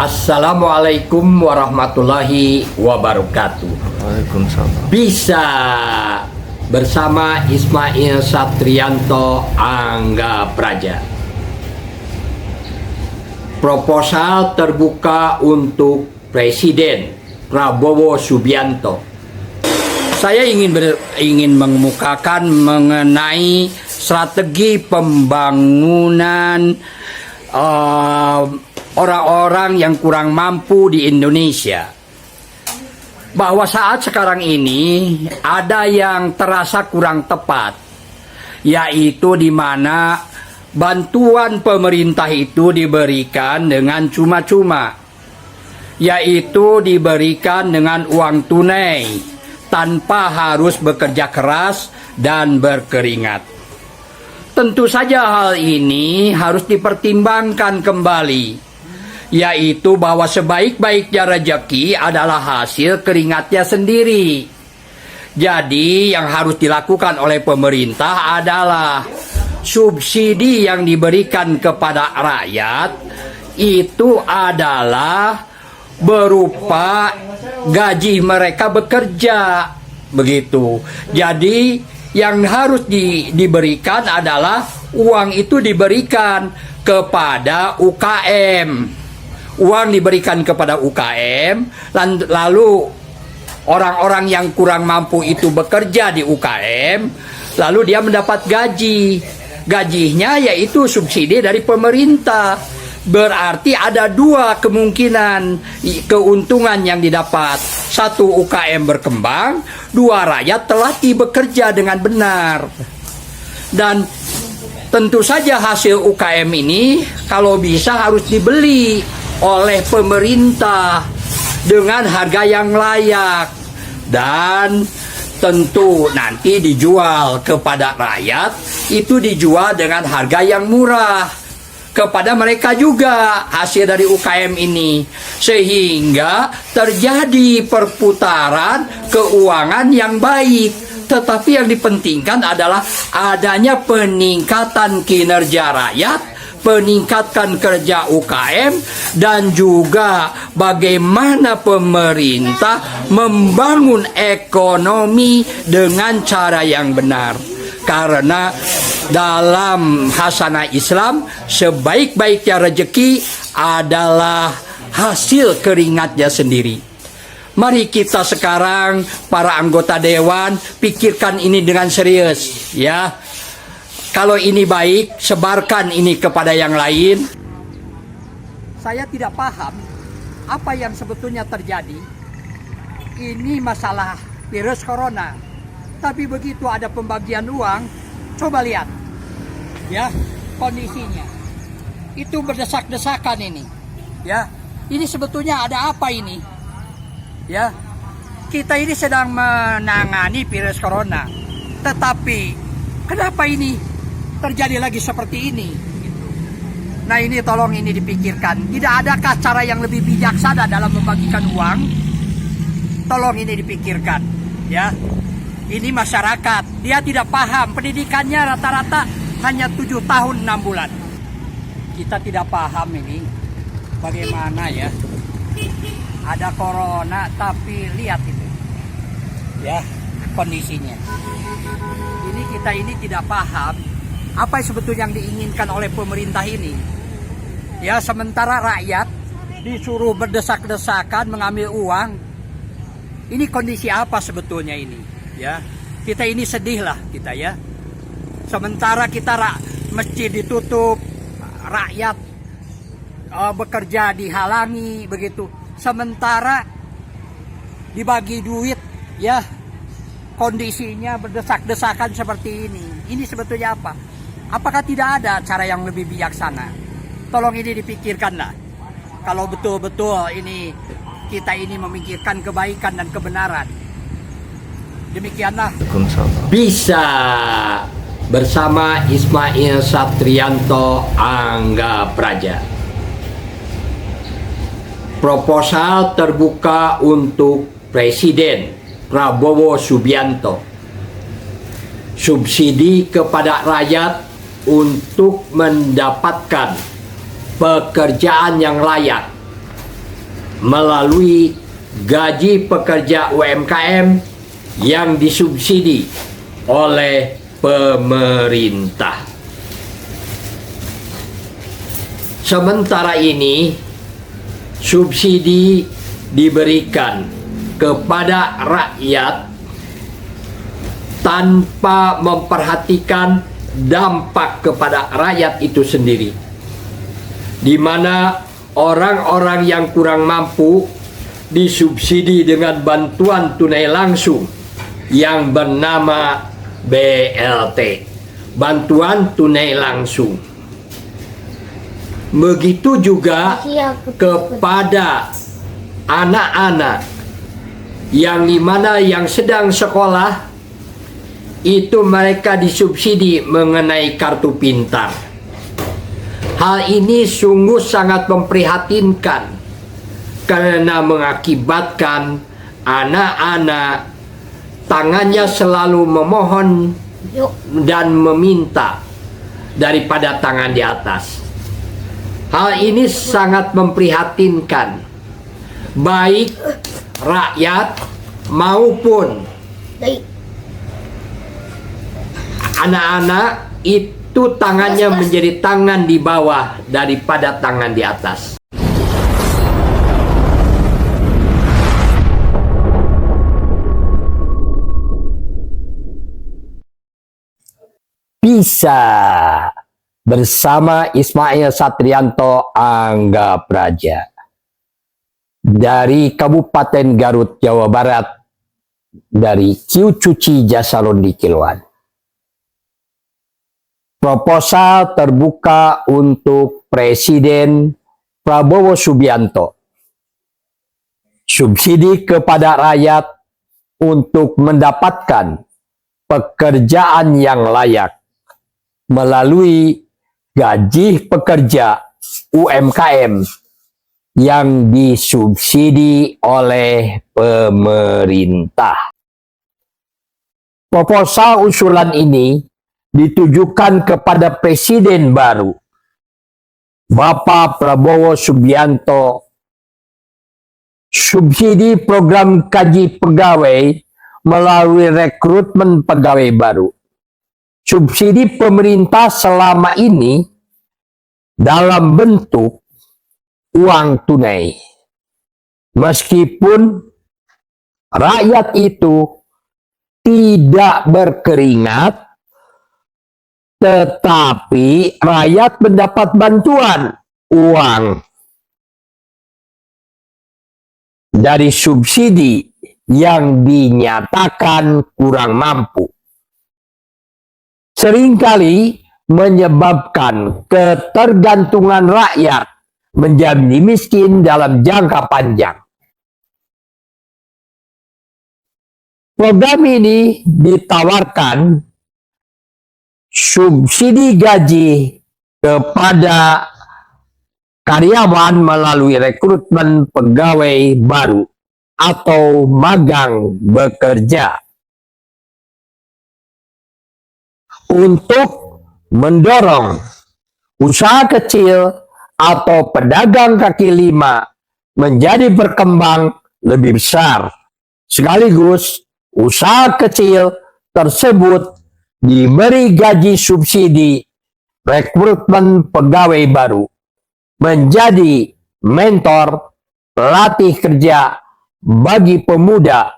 Assalamualaikum warahmatullahi wabarakatuh. Waalaikumsalam. Bisa bersama Ismail Satrianto Angga Praja. Proposal terbuka untuk Presiden Prabowo Subianto. Saya ingin mengemukakan mengenai strategi pembangunan orang-orang yang kurang mampu di Indonesia. Bahwa saat sekarang ini ada yang terasa kurang tepat, yaitu di mana bantuan pemerintah itu diberikan dengan cuma-cuma, yaitu diberikan dengan uang tunai tanpa harus bekerja keras dan berkeringat. Tentu saja hal ini harus dipertimbangkan kembali, yaitu bahwa sebaik-baiknya rezeki adalah hasil keringatnya sendiri. Jadi yang harus dilakukan oleh pemerintah adalah subsidi yang diberikan kepada rakyat itu adalah berupa gaji mereka bekerja, begitu. Jadi yang harus diberikan adalah uang itu diberikan kepada UKM. Uang diberikan kepada UKM, lalu orang-orang yang kurang mampu itu bekerja di UKM, lalu dia mendapat gaji. Gajinya yaitu subsidi dari pemerintah. Berarti ada dua kemungkinan keuntungan yang didapat. Satu, UKM berkembang. Dua, rakyat telatih bekerja dengan benar. Dan tentu saja hasil UKM ini kalau bisa harus dibeli oleh pemerintah dengan harga yang layak. Dan tentu nanti dijual kepada rakyat, itu dijual dengan harga yang murah kepada mereka juga hasil dari UKM ini, sehingga terjadi perputaran keuangan yang baik. Tetapi yang dipentingkan adalah adanya peningkatan kinerja rakyat, peningkatan kerja UKM, dan juga bagaimana pemerintah membangun ekonomi dengan cara yang benar. Karena dalam hasanah Islam, sebaik-baiknya rezeki adalah hasil keringatnya sendiri. Mari kita sekarang para anggota dewan pikirkan ini dengan serius, ya. Kalau ini baik, sebarkan ini kepada yang lain. Saya tidak paham apa yang sebetulnya terjadi. Ini masalah virus corona. Tapi begitu ada pembagian uang, coba lihat, ya, kondisinya. Itu berdesak-desakan ini, ya. Ini sebetulnya ada apa ini? Ya, kita ini sedang menangani virus corona. Tetapi kenapa ini terjadi lagi seperti ini? Nah, ini tolong ini dipikirkan. Tidak adakah cara yang lebih bijaksana dalam membagikan uang? Tolong ini dipikirkan, ya. Ini masyarakat, dia tidak paham. Pendidikannya rata-rata hanya 7 tahun 6 bulan. Kita tidak paham ini bagaimana, ya. Ada corona, tapi lihat itu, ya, kondisinya. Kita ini tidak paham apa sebetulnya yang diinginkan oleh pemerintah ini. Ya, sementara rakyat disuruh berdesak-desakan mengambil uang. Ini kondisi apa sebetulnya ini? Ya, kita ini sedih lah kita, ya. Sementara kita masjid ditutup, rakyat bekerja dihalangi, begitu. Sementara dibagi duit, ya, kondisinya berdesak-desakan seperti ini. Ini sebetulnya apa? Apakah tidak ada cara yang lebih bijaksana? Tolong ini dipikirkanlah. Kalau betul-betul ini kita ini memikirkan kebaikan dan kebenaran. Demikianlah. Bisa bersama Ismail Satrianto Angga Praja. Proposal terbuka untuk Presiden Prabowo Subianto. Subsidi kepada rakyat untuk mendapatkan pekerjaan yang layak melalui gaji pekerja UMKM yang disubsidi oleh pemerintah. Sementara ini, subsidi diberikan kepada rakyat tanpa memperhatikan dampak kepada rakyat itu sendiri, di mana orang-orang yang kurang mampu disubsidi dengan bantuan tunai langsung yang bernama BLT, bantuan tunai langsung. Begitu juga kepada anak-anak yang dimana yang sedang sekolah, itu mereka disubsidi mengenai kartu pintar. Hal ini sungguh sangat memprihatinkan karena mengakibatkan anak-anak tangannya selalu memohon dan meminta daripada tangan di atas. Hal ini sangat memprihatinkan, baik rakyat maupun anak-anak itu tangannya menjadi tangan di bawah daripada tangan di atas. Bisa bersama Ismail Satrianto Angga Praja dari Kabupaten Garut, Jawa Barat, dari Ciucuci Jasarondi Kiluan. Proposal terbuka untuk Presiden Prabowo Subianto. Subsidi kepada rakyat untuk mendapatkan pekerjaan yang layak melalui gaji pekerja UMKM yang disubsidi oleh pemerintah. Proposal usulan ini ditujukan kepada Presiden baru, Bapak Prabowo Subianto. Subsidi program gaji pegawai melalui rekrutmen pegawai baru. Subsidi pemerintah selama ini dalam bentuk uang tunai. Meskipun rakyat itu tidak berkeringat, tetapi rakyat mendapat bantuan uang dari subsidi yang dinyatakan kurang mampu. Seringkali menyebabkan ketergantungan rakyat menjadi miskin dalam jangka panjang. Program ini ditawarkan subsidi gaji kepada karyawan melalui rekrutmen pegawai baru atau magang bekerja, untuk mendorong usaha kecil atau pedagang kaki lima menjadi berkembang lebih besar. Sekaligus usaha kecil tersebut diberi gaji subsidi rekrutmen pegawai baru, menjadi mentor pelatih kerja bagi pemuda,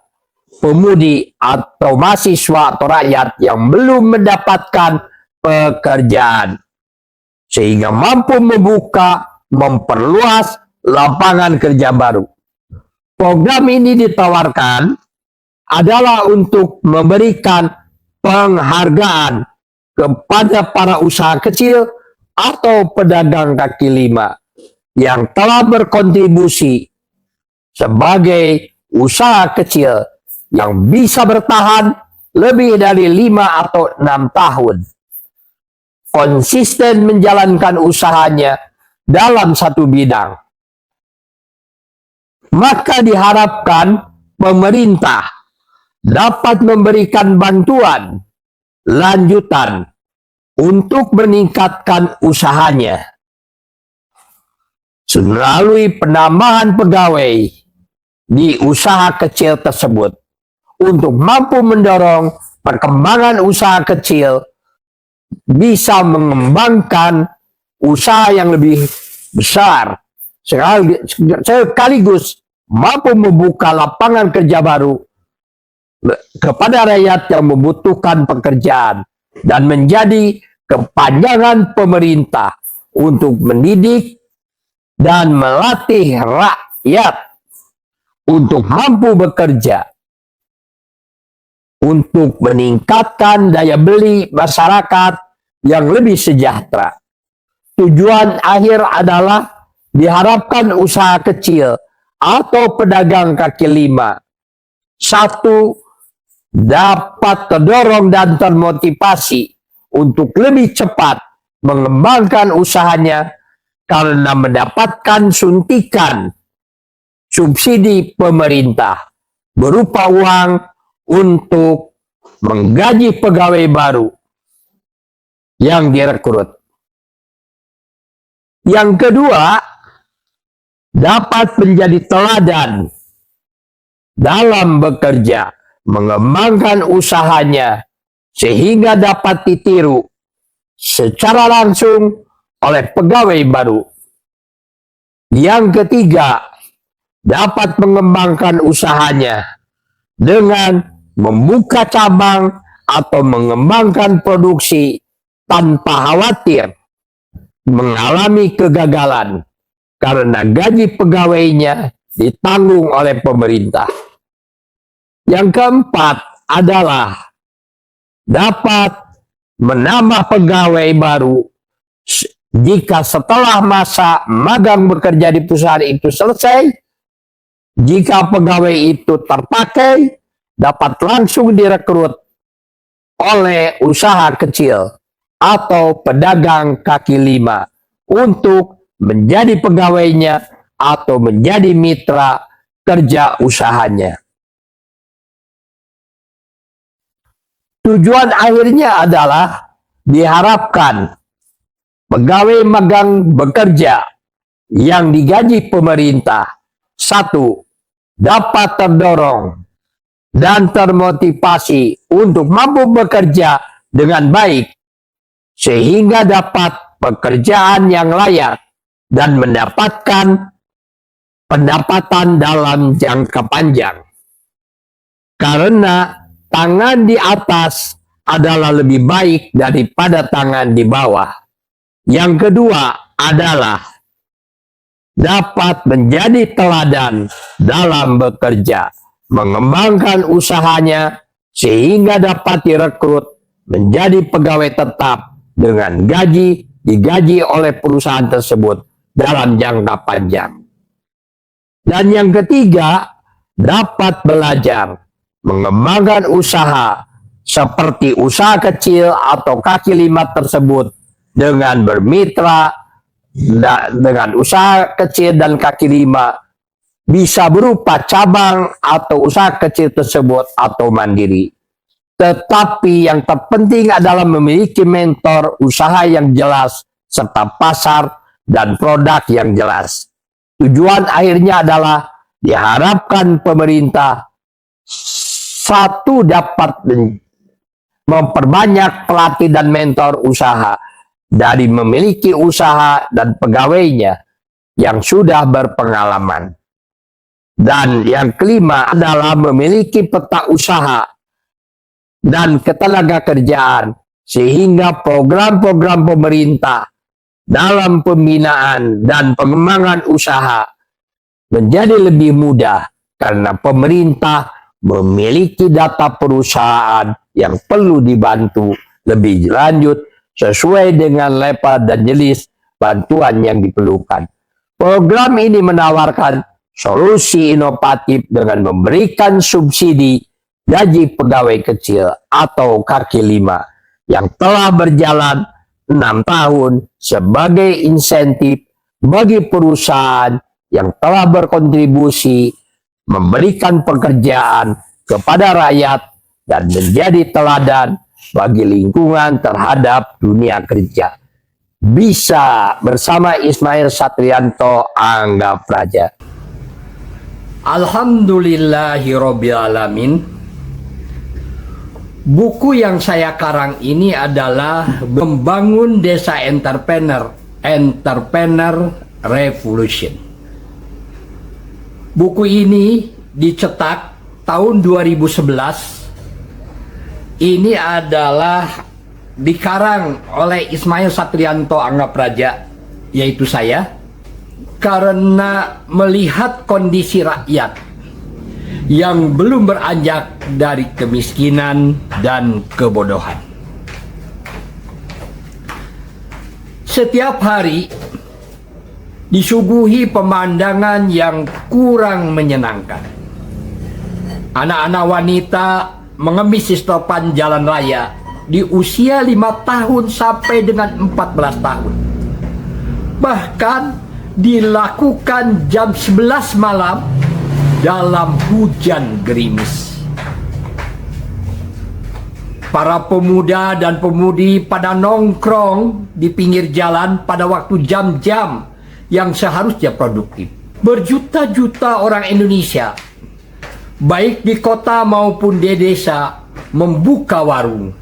pemudi atau mahasiswa atau rakyat yang belum mendapatkan pekerjaan, sehingga mampu membuka, memperluas lapangan kerja baru. Program ini ditawarkan adalah untuk memberikan penghargaan kepada para usaha kecil atau pedagang kaki lima yang telah berkontribusi sebagai usaha kecil yang bisa bertahan lebih dari 5 atau 6 tahun. Konsisten menjalankan usahanya dalam satu bidang. Maka diharapkan pemerintah dapat memberikan bantuan lanjutan untuk meningkatkan usahanya. melalui penambahan pegawai di usaha kecil tersebut untuk mampu mendorong perkembangan usaha kecil bisa mengembangkan usaha yang lebih besar sekaligus mampu membuka lapangan kerja baru kepada rakyat yang membutuhkan pekerjaan dan menjadi kepanjangan pemerintah untuk mendidik dan melatih rakyat untuk mampu bekerja untuk meningkatkan daya beli masyarakat yang lebih sejahtera. Tujuan akhir adalah diharapkan usaha kecil atau pedagang kaki lima satu dapat terdorong dan termotivasi untuk lebih cepat mengembangkan usahanya karena mendapatkan suntikan subsidi pemerintah berupa uang untuk menggaji pegawai baru yang direkrut. Yang kedua, dapat menjadi teladan dalam bekerja, mengembangkan usahanya sehingga dapat ditiru secara langsung oleh pegawai baru. Yang ketiga, dapat mengembangkan usahanya dengan membuka cabang atau mengembangkan produksi tanpa khawatir mengalami kegagalan karena gaji pegawainya ditanggung oleh pemerintah. Yang keempat adalah dapat menambah pegawai baru jika setelah masa magang bekerja di perusahaan itu selesai. Jika pegawai itu terpakai, dapat langsung direkrut oleh usaha kecil atau pedagang kaki lima untuk menjadi pegawainya atau menjadi mitra kerja usahanya. Tujuan akhirnya adalah diharapkan pegawai magang bekerja yang digaji pemerintah satu, dapat terdorong dan termotivasi untuk mampu bekerja dengan baik sehingga dapat pekerjaan yang layak dan mendapatkan pendapatan dalam jangka panjang. Karena tangan di atas adalah lebih baik daripada tangan di bawah. Yang kedua adalah dapat menjadi teladan dalam bekerja, mengembangkan usahanya sehingga dapat direkrut menjadi pegawai tetap dengan digaji oleh perusahaan tersebut dalam jangka panjang. Dan yang ketiga, dapat belajar mengembangkan usaha seperti usaha kecil atau kaki lima tersebut dengan bermitra dengan usaha kecil dan kaki lima, bisa berupa cabang atau usaha kecil tersebut atau mandiri. Tetapi yang terpenting adalah memiliki mentor usaha yang jelas serta pasar dan produk yang jelas. Tujuan akhirnya adalah diharapkan pemerintah satu dapat memperbanyak pelatih dan mentor usaha dari memiliki usaha dan pegawainya yang sudah berpengalaman. Dan yang kelima adalah memiliki peta usaha dan ketenaga kerjaan sehingga program-program pemerintah dalam pembinaan dan pengembangan usaha menjadi lebih mudah karena pemerintah memiliki data perusahaan yang perlu dibantu lebih lanjut sesuai dengan level dan jenis bantuan yang diperlukan. Program ini menawarkan solusi inovatif dengan memberikan subsidi gaji pegawai kecil atau kaki lima yang telah berjalan 6 tahun sebagai insentif bagi perusahaan yang telah berkontribusi memberikan pekerjaan kepada rakyat dan menjadi teladan bagi lingkungan terhadap dunia kerja. bisa bersama Ismail Satrianto Angga Praja. Alhamdulillahirabbil alamin. Buku yang saya karang ini adalah Membangun Desa Entrepreneur Revolution. Buku ini dicetak tahun 2011. Ini adalah dikarang oleh Ismail Satrianto Angga Praja, yaitu saya, karena melihat kondisi rakyat yang belum beranjak dari kemiskinan dan kebodohan. Setiap hari disuguhi pemandangan yang kurang menyenangkan. Anak-anak wanita mengemis di selopan jalan raya di usia 5 tahun sampai dengan 14 tahun. Bahkan dilakukan jam 11 malam dalam hujan gerimis. Para pemuda dan pemudi pada nongkrong di pinggir jalan pada waktu jam-jam yang seharusnya produktif. Berjuta-juta orang Indonesia, baik di kota maupun di desa, membuka warung,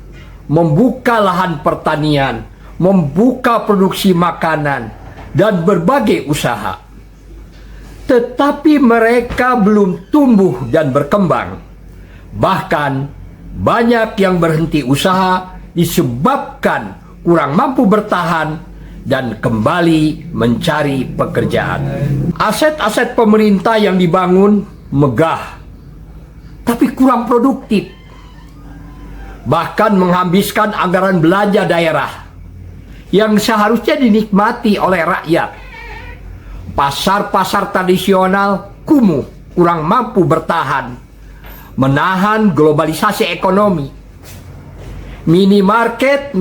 membuka lahan pertanian, membuka produksi makanan, dan berbagai usaha. Tetapi mereka belum tumbuh dan berkembang. Bahkan banyak yang berhenti usaha disebabkan kurang mampu bertahan dan kembali mencari pekerjaan. Aset-aset pemerintah yang dibangun megah, tapi kurang produktif. Bahkan menghabiskan anggaran belanja daerah yang seharusnya dinikmati oleh rakyat. Pasar-pasar tradisional kumuh, kurang mampu bertahan, menahan globalisasi ekonomi. Minimarket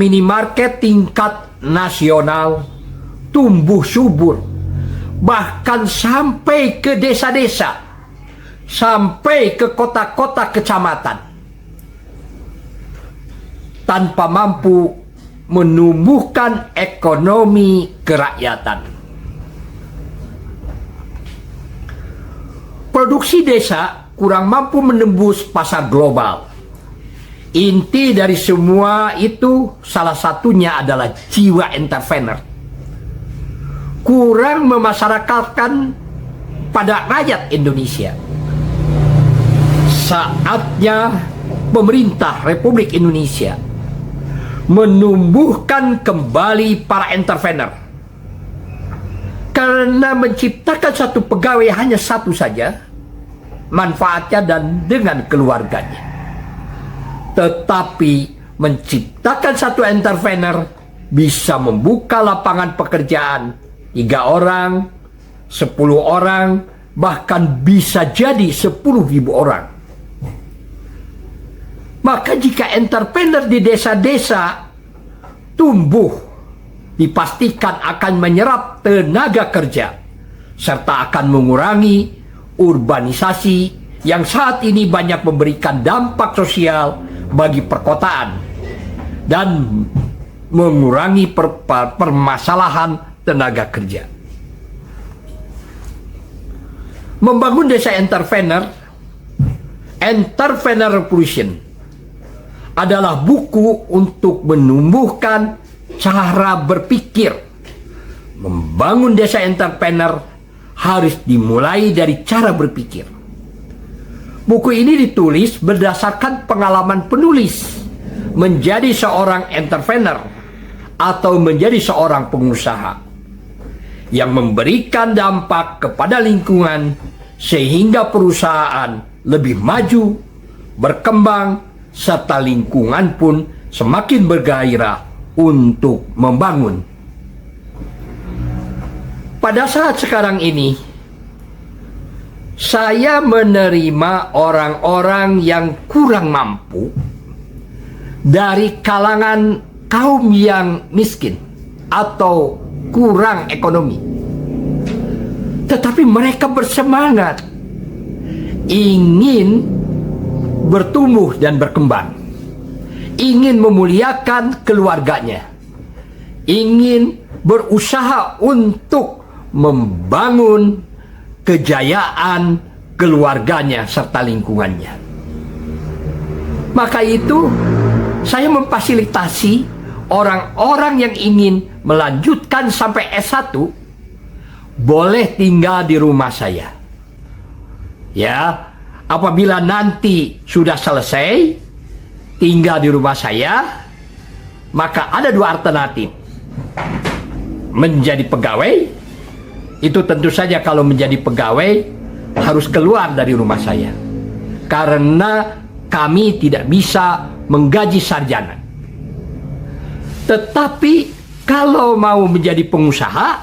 tingkat nasional tumbuh subur, bahkan sampai ke desa-desa, sampai ke kota-kota kecamatan, tanpa mampu menumbuhkan ekonomi kerakyatan. Produksi desa kurang mampu menembus pasar global. Inti dari semua itu salah satunya adalah jiwa entrepreneur. Kurang memasyarakatkan pada rakyat Indonesia. Saatnya pemerintah Republik Indonesia menumbuhkan kembali para entrepreneur. Karena menciptakan satu pegawai hanya satu saja, manfaatnya dan dengan keluarganya. Tetapi menciptakan satu entrepreneur bisa membuka lapangan pekerjaan 3 orang, 10 orang, bahkan bisa jadi 10.000 orang. Maka jika entrepreneur di desa-desa tumbuh, dipastikan akan menyerap tenaga kerja serta akan mengurangi urbanisasi yang saat ini banyak memberikan dampak sosial bagi perkotaan dan mengurangi permasalahan tenaga kerja. Membangun Desa Entrepreneur Revolution adalah buku untuk menumbuhkan cara berpikir. Membangun desa entrepreneur harus dimulai dari cara berpikir. Buku ini ditulis berdasarkan pengalaman penulis menjadi seorang entrepreneur atau menjadi seorang pengusaha yang memberikan dampak kepada lingkungan sehingga perusahaan lebih maju, berkembang, serta lingkungan pun semakin bergairah untuk membangun. Pada saat sekarang ini, saya menerima orang-orang yang kurang mampu dari kalangan kaum yang miskin atau kurang ekonomi. Tetapi mereka bersemangat ingin bertumbuh dan berkembang, ingin memuliakan keluarganya, ingin berusaha untuk membangun kejayaan keluarganya serta lingkungannya. Maka itu saya memfasilitasi orang-orang yang ingin melanjutkan sampai S1 boleh tinggal di rumah saya. Ya, apabila nanti sudah selesai tinggal di rumah saya, maka ada dua alternatif. Menjadi pegawai, itu tentu saja kalau menjadi pegawai harus keluar dari rumah saya. Karena kami tidak bisa menggaji sarjana. Tetapi kalau mau menjadi pengusaha,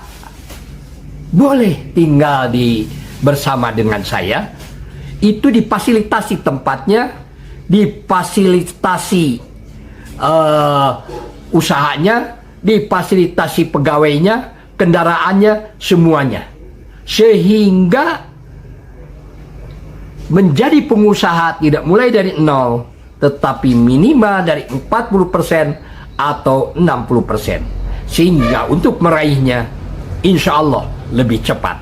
boleh tinggal bersama dengan saya. Itu difasilitasi tempatnya, difasilitasi usahanya, difasilitasi pegawainya, kendaraannya, semuanya. Sehingga menjadi pengusaha tidak mulai dari nol, tetapi minimal dari 40% atau 60%. Sehingga untuk meraihnya, insya Allah lebih cepat.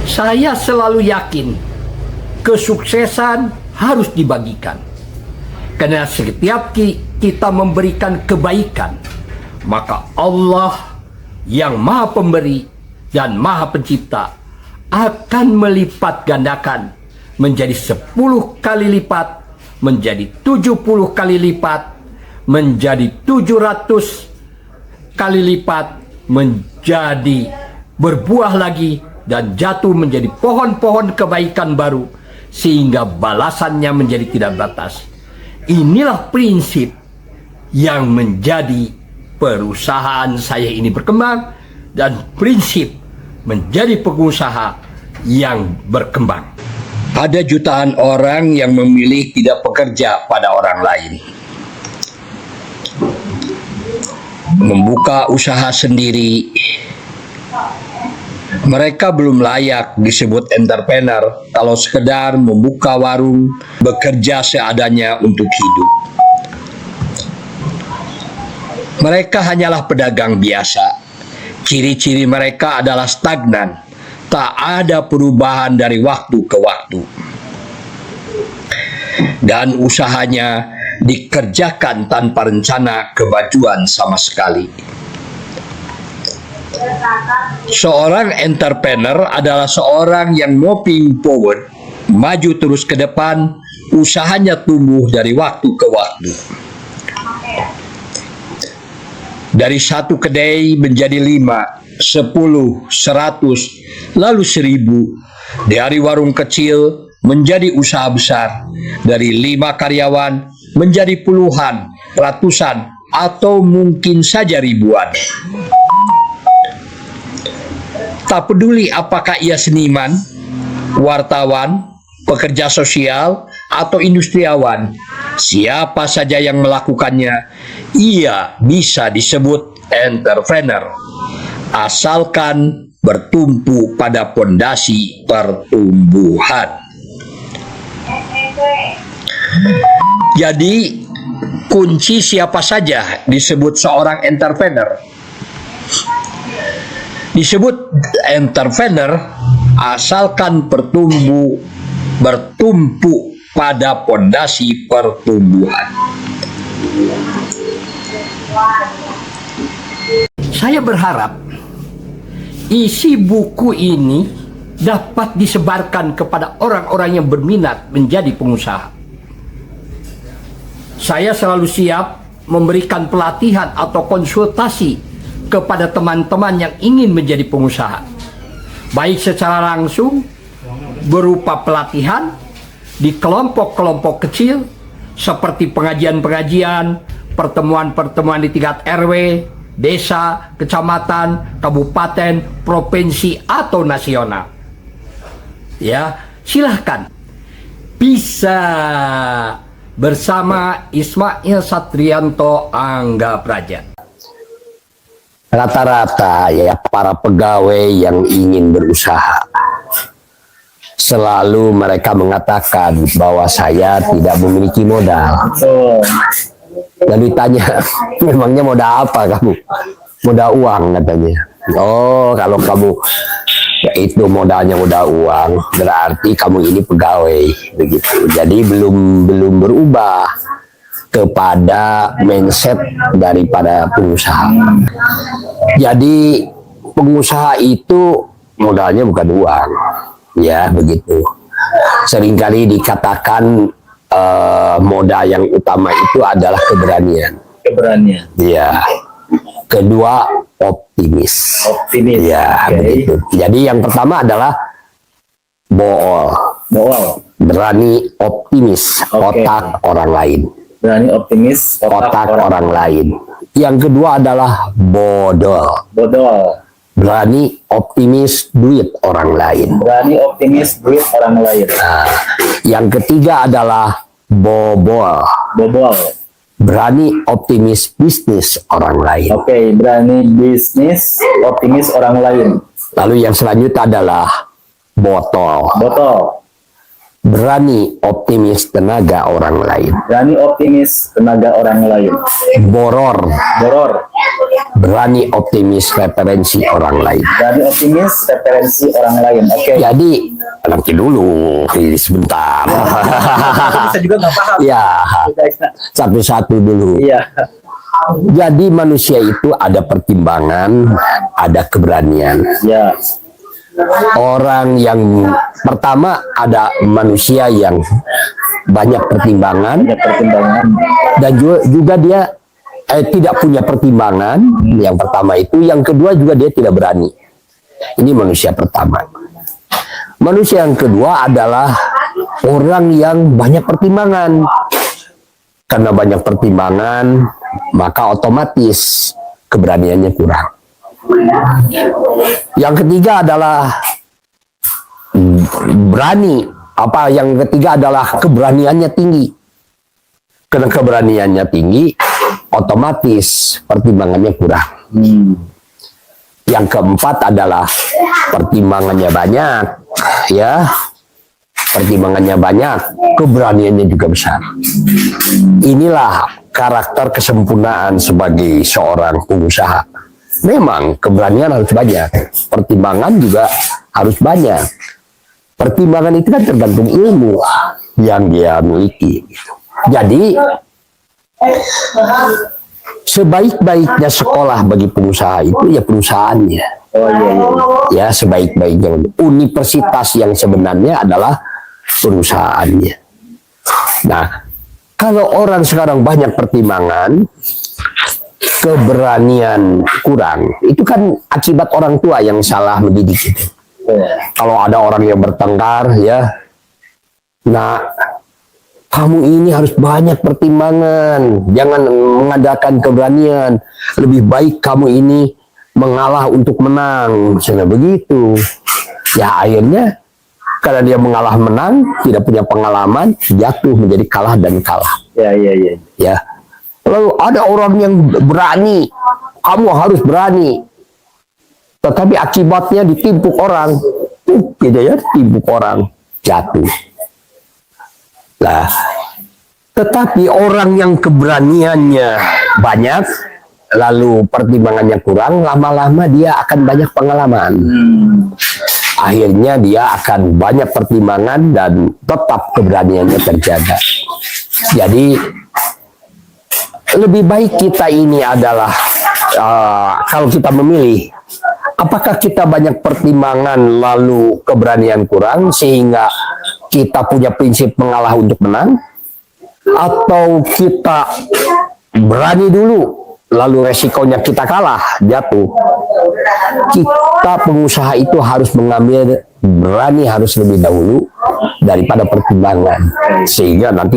Saya selalu yakin, kesuksesan harus dibagikan. Karena setiap kita memberikan kebaikan, maka Allah yang Maha Pemberi dan Maha Pencipta akan melipat gandakan menjadi 10 kali lipat, menjadi 70 kali lipat, menjadi 700 kali lipat, menjadi berbuah lagi dan jatuh menjadi pohon-pohon kebaikan baru, sehingga balasannya menjadi tidak batas. Inilah prinsip yang menjadi perusahaan saya ini berkembang, dan prinsip menjadi pengusaha yang berkembang. Ada jutaan orang yang memilih tidak bekerja pada orang lain, membuka usaha sendiri. Mereka belum layak disebut entrepreneur kalau sekedar membuka warung, bekerja seadanya untuk hidup. Mereka hanyalah pedagang biasa. Ciri-ciri mereka adalah stagnan. Tak ada perubahan dari waktu ke waktu. Dan usahanya dikerjakan tanpa rencana kemajuan sama sekali. Seorang entrepreneur adalah seorang yang moving forward, maju terus ke depan, usahanya tumbuh dari waktu ke waktu. Dari satu kedai menjadi 5, 10, 100, lalu 1000. Dari warung kecil menjadi usaha besar. Dari 5 karyawan menjadi puluhan, ratusan, atau mungkin saja ribuan. Tak peduli apakah ia seniman, wartawan, pekerja sosial, atau industriawan, siapa saja yang melakukannya, ia bisa disebut entrepreneur, asalkan bertumpu pada pondasi pertumbuhan. Jadi, kunci siapa saja disebut seorang entrepreneur. Disebut entrepreneur asalkan bertumpu pada pondasi pertumbuhan. Saya berharap isi buku ini dapat disebarkan kepada orang-orang yang berminat menjadi pengusaha. Saya selalu siap memberikan pelatihan atau konsultasi kepada teman-teman yang ingin menjadi pengusaha, baik secara langsung berupa pelatihan di kelompok-kelompok kecil seperti pengajian-pengajian, pertemuan-pertemuan di tingkat RW, desa, kecamatan, kabupaten, provinsi, atau nasional. Ya, silahkan bisa bersama Ismail Satrianto Angga Praja. Rata-rata ya para pegawai yang ingin berusaha, selalu mereka mengatakan bahwa saya tidak memiliki modal. Dan ditanya, memangnya modal apa kamu? Modal uang katanya. Oh, kalau kamu itu modalnya modal uang, berarti kamu ini pegawai begitu. Jadi belum berubah kepada mindset daripada pengusaha. Jadi pengusaha itu modalnya bukan uang, ya begitu. Seringkali dikatakan modal yang utama itu adalah keberanian. Keberanian. Ya. Kedua, optimis. Optimis. Ya, begitu. Jadi yang pertama adalah bool. Bool. Berani optimis otak orang lain. Berani optimis Otak orang lain. Yang kedua adalah bodol. Bodol. Berani optimis duit orang lain. Berani optimis duit orang lain. Nah, yang ketiga adalah bobol. Bobol. Berani optimis bisnis orang lain. Oke, berani bisnis optimis orang lain. Lalu yang selanjutnya adalah botol. Botol. Berani optimis tenaga orang lain. Berani optimis tenaga orang lain. Boror. Boror. Berani optimis referensi orang lain. Berani optimis referensi orang lain. Oke. Jadi nanti dulu sebentar. Bisa juga nggak paham. Ya, satu-satu dulu. Iya. Jadi manusia itu ada pertimbangan, ada keberanian. Ya. Orang yang pertama ada manusia yang banyak pertimbangan, Ada pertimbangan. dan juga dia tidak punya pertimbangan. Yang pertama itu, yang kedua juga dia tidak berani. Ini manusia pertama. Manusia yang kedua adalah orang yang banyak pertimbangan. Karena banyak pertimbangan, maka otomatis keberaniannya kurang. Yang ketiga adalah berani. Yang ketiga adalah keberaniannya tinggi. Karena keberaniannya tinggi, otomatis pertimbangannya kurang. Yang keempat adalah pertimbangannya banyak, ya. Pertimbangannya banyak, keberaniannya juga besar. Inilah karakter kesempurnaan sebagai seorang pengusaha. Memang keberanian harus banyak, pertimbangan juga harus banyak. Pertimbangan itu kan tergantung ilmu yang dia miliki. Jadi sebaik-baiknya sekolah bagi pengusaha itu ya perusahaannya. Oh iya, iya. Ya, sebaik-baiknya universitas yang sebenarnya adalah perusahaannya. Nah, kalau orang sekarang banyak pertimbangan, keberanian kurang, itu kan akibat orang tua yang salah mendidik itu. Kalau ada orang yang bertengkar, ya, nah, kamu ini harus banyak pertimbangan, jangan mengadakan keberanian. Lebih baik kamu ini mengalah untuk menang, misalnya begitu. Ya akhirnya karena dia mengalah menang, tidak punya pengalaman, jatuh menjadi kalah dan kalah. Ya, ya, ya. Ya. Lalu ada orang yang berani, kamu harus berani. Tetapi akibatnya ditimpuk orang, gitu ya, ditimpuk orang, jatuh. Nah, tetapi orang yang keberaniannya banyak, lalu pertimbangannya kurang, lama-lama dia akan banyak pengalaman. Akhirnya dia akan banyak pertimbangan dan tetap keberaniannya terjaga. Jadi lebih baik kita ini adalah kalau kita memilih, apakah kita banyak pertimbangan lalu keberanian kurang sehingga kita punya prinsip mengalah untuk menang, atau kita berani dulu lalu resikonya kita kalah, jatuh. Kita pengusaha itu harus mengambil berani, harus lebih dahulu daripada pertimbangan, sehingga nanti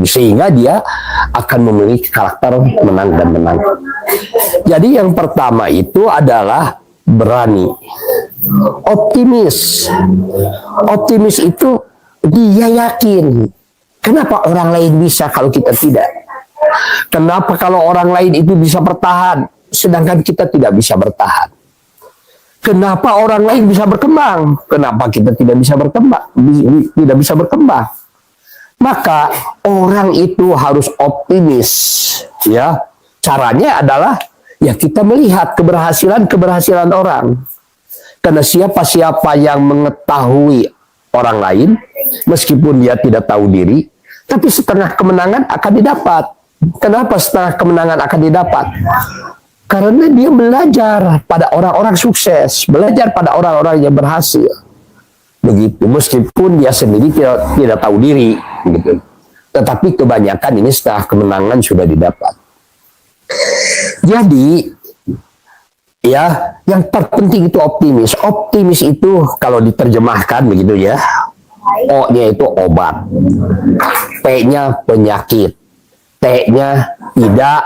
sehingga dia akan memiliki karakter menang dan menang. Jadi yang pertama itu adalah berani. Optimis. Optimis itu dia yakin. Kenapa orang lain bisa kalau kita tidak? Kenapa kalau orang lain itu bisa bertahan, sedangkan kita tidak bisa bertahan? Kenapa orang lain bisa berkembang? Kenapa kita tidak bisa berkembang? Tidak bisa berkembang. Maka orang itu harus optimis, ya. Caranya adalah Ya kita melihat keberhasilan orang. Karena siapa-siapa yang mengetahui orang lain, meskipun dia tidak tahu diri, tapi setengah kemenangan akan didapat. Kenapa setengah kemenangan akan didapat? Karena dia belajar pada orang-orang sukses, belajar pada orang-orang yang berhasil. Begitu, meskipun dia sendiri tidak tahu diri, gitu. Tetapi kebanyakan ini setengah kemenangan sudah didapat. Jadi, ya, yang terpenting itu optimis. Optimis itu kalau diterjemahkan begitu ya, O-nya itu obat, P-nya penyakit, T-nya tidak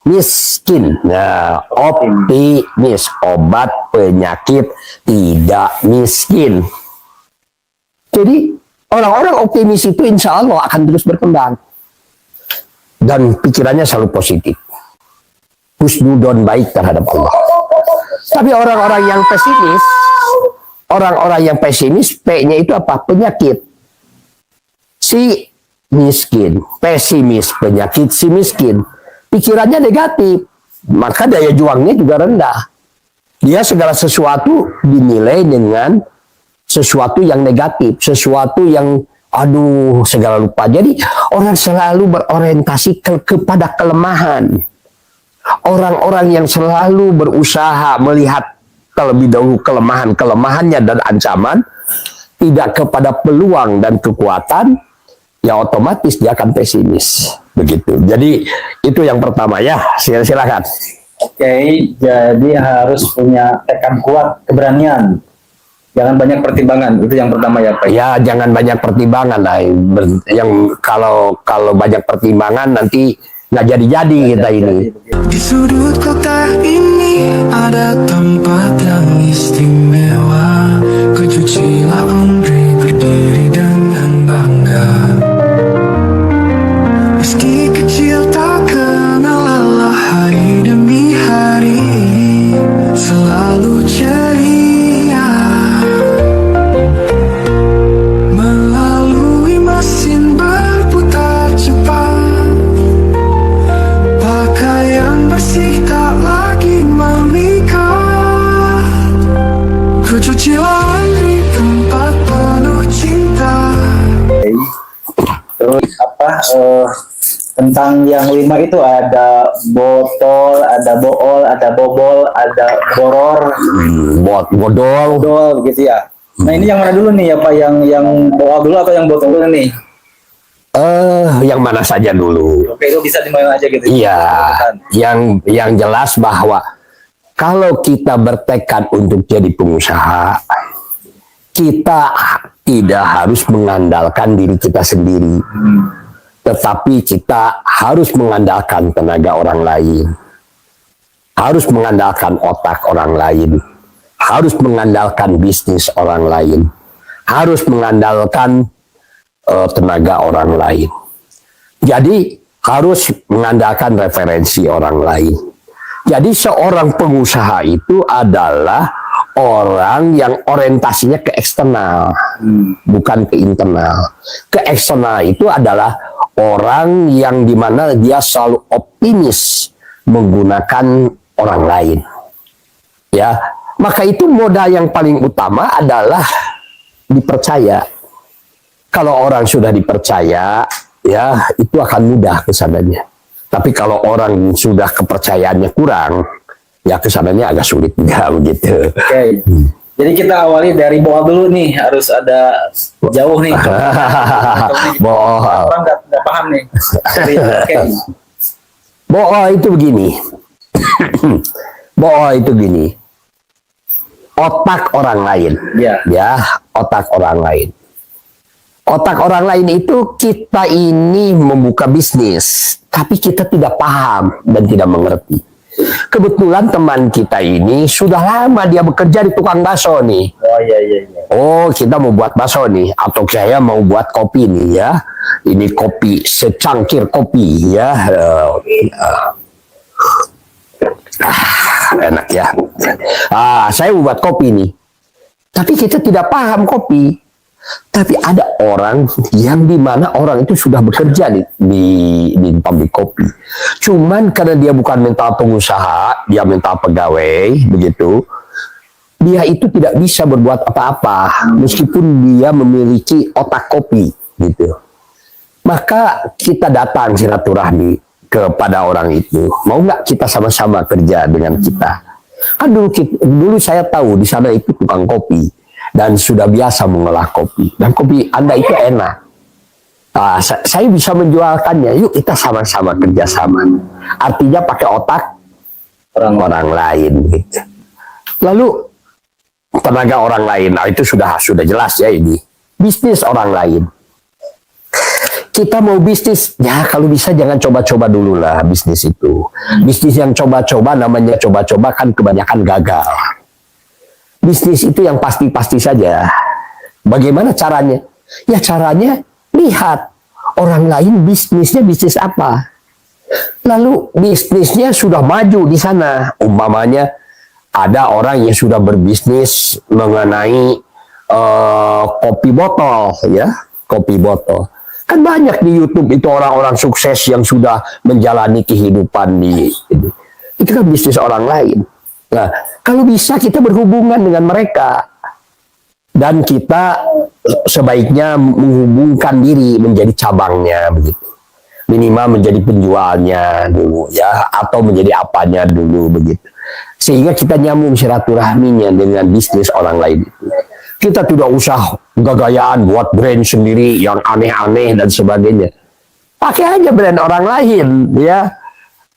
miskin. Nah, optimis, obat penyakit tidak miskin. Jadi orang-orang optimis itu insya Allah akan terus berkembang dan pikirannya selalu positif, husnudon, baik terhadap Allah. Tapi orang-orang yang pesimis, P-nya itu apa? Penyakit. Si miskin, pesimis, penyakit, si miskin. Pikirannya negatif, maka daya juangnya juga rendah. Dia segala sesuatu dinilai dengan sesuatu yang negatif, sesuatu yang segala lupa. Jadi orang selalu berorientasi kepada kelemahan. Orang-orang yang selalu berusaha melihat terlebih dahulu kelemahannya dan ancaman, tidak kepada peluang dan kekuatan, ya otomatis dia akan pesimis. Begitu. Jadi itu yang pertama ya. Silakan. Oke, jadi harus punya tekad kuat, keberanian. Jangan banyak pertimbangan. Itu yang pertama ya, Pak. Ya, jangan banyak pertimbangan lah. Yang kalau banyak pertimbangan nanti nggak jadi-jadi kita ini. Di sudut kota ini ada tempat yang istimewa. Kecucilah Andre berdiri dengan bangga. Meski kecil tak kenal lelah, hari demi hari selalu ceria. Melalui mesin berputar cepat, pakaian bersih tak lagi memikat. Kecucilah di tempat penuh cinta. Terus tentang yang 5 itu ada botol, ada bool, ada bobol, ada boror, Bodol. begitu ya. Nah ini yang mana dulu nih ya Pak? Yang bool dulu atau yang botol dulu nih? Yang mana saja dulu. Oke, itu bisa dimana aja gitu. Iya, yang jelas bahwa kalau kita bertekad untuk jadi pengusaha, kita tidak harus mengandalkan diri kita sendiri. Tetapi kita harus mengandalkan tenaga orang lain, harus mengandalkan otak orang lain, harus mengandalkan bisnis orang lain, harus mengandalkan tenaga orang lain. Jadi harus mengandalkan referensi orang lain. Jadi seorang pengusaha itu adalah orang yang orientasinya ke eksternal, bukan ke internal. Ke eksternal itu adalah orang yang dimana dia selalu optimis menggunakan orang lain. Ya, maka itu modal yang paling utama adalah dipercaya. Kalau orang sudah dipercaya, ya itu akan mudah kesananya. Tapi kalau orang sudah kepercayaannya kurang, ya kesananya agak sulit juga begitu. Oke. Jadi kita awali dari bawah dulu nih, harus ada jauh nih. Bawah. Orang nggak paham nih. Oke. Bawah itu begini. Bawah itu gini. Otak orang lain. Ya, otak orang lain. Otak orang lain itu kita ini membuka bisnis, tapi kita tidak paham dan tidak mengerti. Kebetulan teman kita ini sudah lama dia bekerja di tukang bakso nih. Oh iya. Oh, kita mau buat bakso nih, atau saya mau buat kopi nih ya. Ini kopi, secangkir kopi ya. Enak ya. Saya mau buat kopi nih. Tapi kita tidak paham kopi. Tapi ada orang yang dimana orang itu sudah bekerja di pabrik kopi. Cuman karena dia bukan mental pengusaha, dia mental pegawai, begitu. Dia itu tidak bisa berbuat apa-apa, meskipun dia memiliki otak kopi, gitu. Maka kita datang silaturahmi kepada orang itu. Mau nggak kita sama-sama kerja dengan kita? Kan dulu saya tahu di sana itu tukang kopi. Dan sudah biasa mengolah kopi. Dan kopi Anda itu enak. Saya bisa menjualkannya. Yuk kita sama-sama kerjasama. Artinya pakai otak orang lain. Gitu. Lalu tenaga orang lain. Nah, itu sudah jelas ya ini. Bisnis orang lain. Kita mau bisnis, ya kalau bisa jangan coba-coba dulu lah bisnis itu. Bisnis yang coba-coba namanya coba-coba kan kebanyakan gagal. Bisnis itu yang pasti-pasti saja. Bagaimana caranya? Ya caranya lihat orang lain bisnisnya bisnis apa. Lalu bisnisnya sudah maju di sana. Umpamanya ada orang yang sudah berbisnis mengenai kopi botol, ya, kopi botol. Kan banyak di YouTube itu orang-orang sukses yang sudah menjalani kehidupan itu kan bisnis orang lain. Nah, kalau bisa kita berhubungan dengan mereka dan kita sebaiknya menghubungkan diri menjadi cabangnya begitu. Minimal menjadi penjualnya dulu ya, atau menjadi apanya dulu begitu. Sehingga kita nyambung silaturahminya dengan bisnis orang lain itu. Kita tidak usah gagayaan buat brand sendiri yang aneh-aneh dan sebagainya. Pakai aja brand orang lain ya.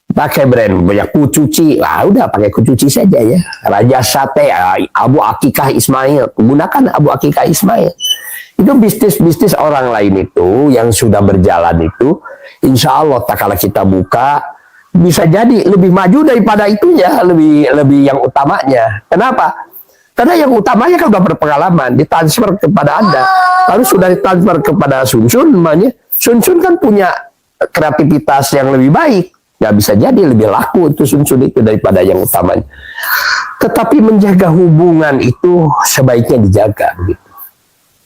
Pakai brand banyak kucuci, udah pakai kucuci saja ya. Raja Sate, Abu Akikah Ismail, gunakan Abu Akikah Ismail. Itu bisnis-bisnis orang lain itu yang sudah berjalan itu, insya Allah kalau kita buka bisa jadi lebih maju daripada itunya, lebih yang utamanya. Kenapa? Karena yang utamanya kan udah berpengalaman, ditransfer kepada Anda. Lalu sudah ditransfer kepada Sun-Sun, namanya Sun-Sun kan punya kreativitas yang lebih baik. Ya bisa jadi lebih laku itu Sun-Sun itu daripada yang utamanya. Tetapi menjaga hubungan itu sebaiknya dijaga gitu.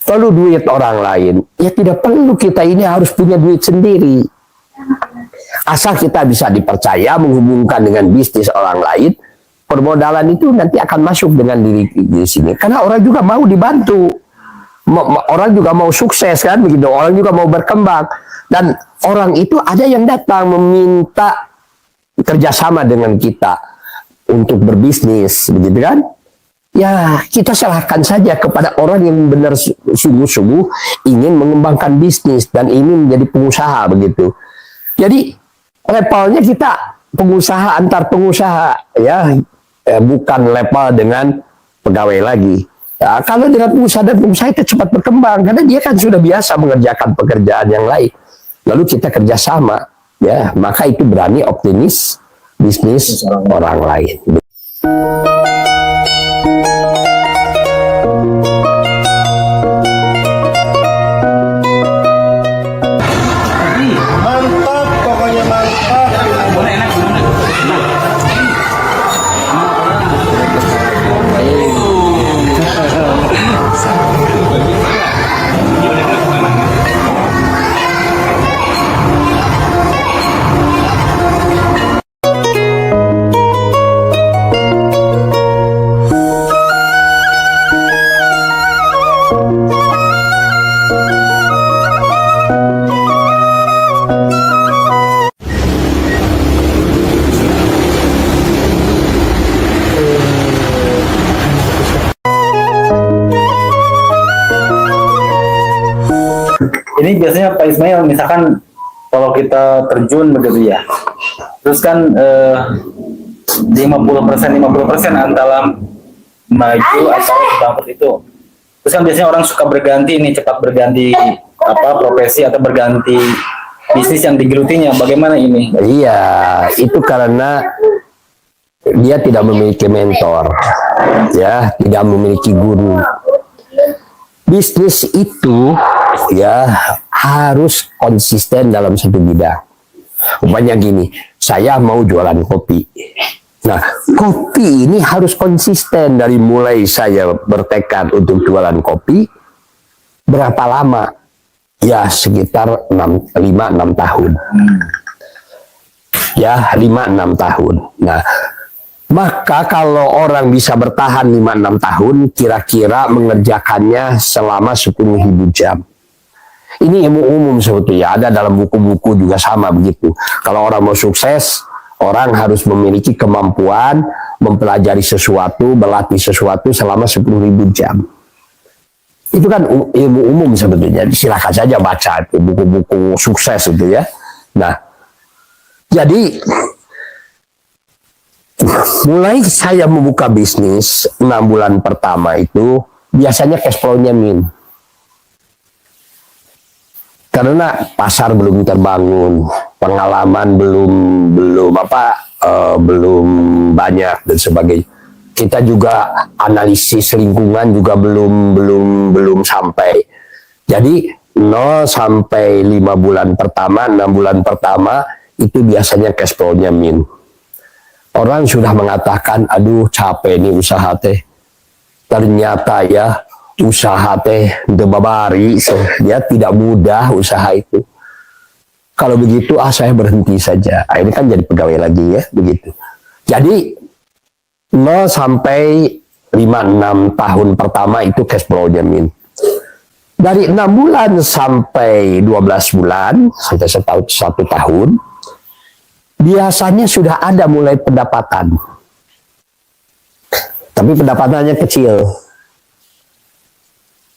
Lalu duit orang lain, ya tidak perlu kita ini harus punya duit sendiri. Asal kita bisa dipercaya menghubungkan dengan bisnis orang lain, permodalan itu nanti akan masuk dengan diri di sini. Karena orang juga mau dibantu. Orang juga mau sukses kan begitu. Orang juga mau berkembang. Dan orang itu ada yang datang meminta kerjasama dengan kita untuk berbisnis, begitu kan? Ya kita serahkan saja kepada orang yang benar sungguh-sungguh ingin mengembangkan bisnis dan ingin menjadi pengusaha begitu. Jadi levelnya kita pengusaha antar pengusaha ya, bukan level dengan pegawai lagi. Ya, kalau dengan pengusaha dan pengusaha itu cepat berkembang karena dia kan sudah biasa mengerjakan pekerjaan yang lain. Lalu kita kerjasama, ya maka itu berani optimis bisnis orang lain. Mantap, pokoknya mantap. Ini biasanya Pak Ismail, misalkan kalau kita terjun begitu ya, terus kan 50% antara maju atau bangkrut itu. Terus kan biasanya orang suka berganti nih, cepat berganti profesi atau berganti bisnis yang digelutinya. Bagaimana ini? Iya, itu karena dia tidak memiliki mentor, ya, tidak memiliki guru. Bisnis itu ya harus konsisten dalam satu bidang. Umpamanya gini, saya mau jualan kopi. Nah, kopi ini harus konsisten dari mulai saya bertekad untuk jualan kopi Berapa lama? Ya sekitar 5-6 tahun. Ya 5-6 tahun. Nah, maka kalau orang bisa bertahan 5-6 tahun, kira-kira mengerjakannya selama 10.000 jam. Ini ilmu umum sebetulnya, ada dalam buku-buku juga sama begitu. Kalau orang mau sukses, orang harus memiliki kemampuan mempelajari sesuatu, berlatih sesuatu selama 10.000 jam. Itu kan ilmu umum sebetulnya. Silakan saja baca itu buku-buku sukses itu ya. Nah, jadi mulai saya membuka bisnis 6 bulan pertama itu biasanya cash flow-nya min. Karena pasar belum terbangun, pengalaman belum banyak dan sebagainya. Kita juga analisis lingkungan juga belum sampai. Jadi 0 sampai 5 bulan pertama, 6 bulan pertama itu biasanya cash flow-nya min. Orang sudah mengatakan, aduh capek nih usaha teh. Ternyata ya usaha teh debabari, ya tidak mudah usaha itu. Kalau begitu saya berhenti saja. Ini kan jadi pegawai lagi ya, begitu. Jadi 0 sampai 5-6 tahun pertama itu cash flow jamin. Dari 6 bulan sampai 12 bulan, sampai 1 tahun, biasanya sudah ada mulai pendapatan. Tapi pendapatannya kecil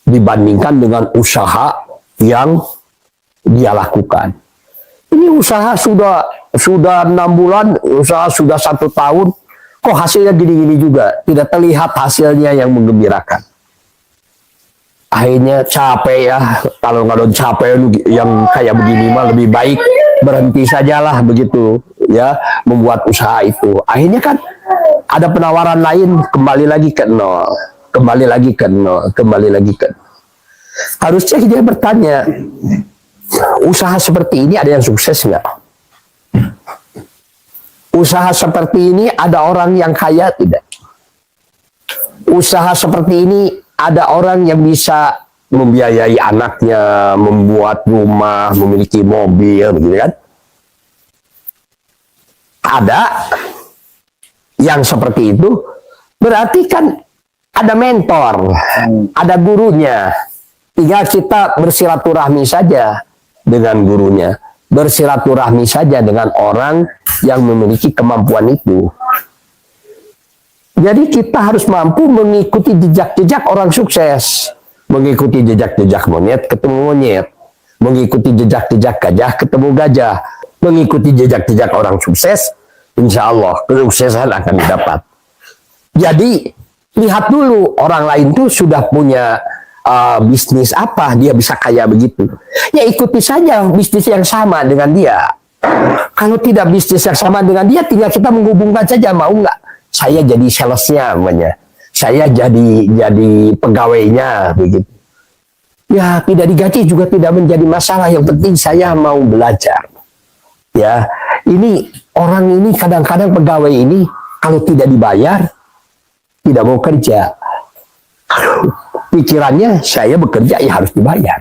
dibandingkan dengan usaha yang dia lakukan. Ini usaha sudah 6 bulan, usaha sudah 1 tahun, kok hasilnya gini-gini juga, tidak terlihat hasilnya yang menggembirakan. Akhirnya capek ya, kalau capek yang kayak begini mah lebih baik berhenti sajalah begitu ya, membuat usaha itu. Akhirnya kan ada penawaran lain, kembali lagi ke nol, kembali lagi ke nol, kembali lagi ke nol. Harusnya dia bertanya, usaha seperti ini ada yang sukses nggak? Usaha seperti ini ada orang yang kaya tidak? Usaha seperti ini ada orang yang bisa membiayai anaknya, membuat rumah, memiliki mobil, gitu kan? Ada yang seperti itu, berarti kan ada mentor, ada gurunya. Tinggal kita bersilaturahmi saja dengan gurunya, bersilaturahmi saja dengan orang yang memiliki kemampuan itu. Jadi kita harus mampu mengikuti jejak-jejak orang sukses, mengikuti jejak-jejak monyet ketemu monyet, mengikuti jejak-jejak gajah ketemu gajah, mengikuti jejak-jejak orang sukses, insya Allah kesuksesan akan didapat. Jadi lihat dulu orang lain tuh sudah punya bisnis apa, dia bisa kaya begitu. Ya ikuti saja bisnis yang sama dengan dia. Kalau tidak bisnis yang sama dengan dia, tinggal kita menghubungkan saja, mau nggak? Saya jadi salesnya namanya. Saya jadi pegawainya begitu. Ya tidak digaji juga tidak menjadi masalah. Yang penting saya mau belajar. Ya, ini orang ini kadang-kadang pegawai ini kalau tidak dibayar tidak mau kerja. Pikirannya saya bekerja ya harus dibayar.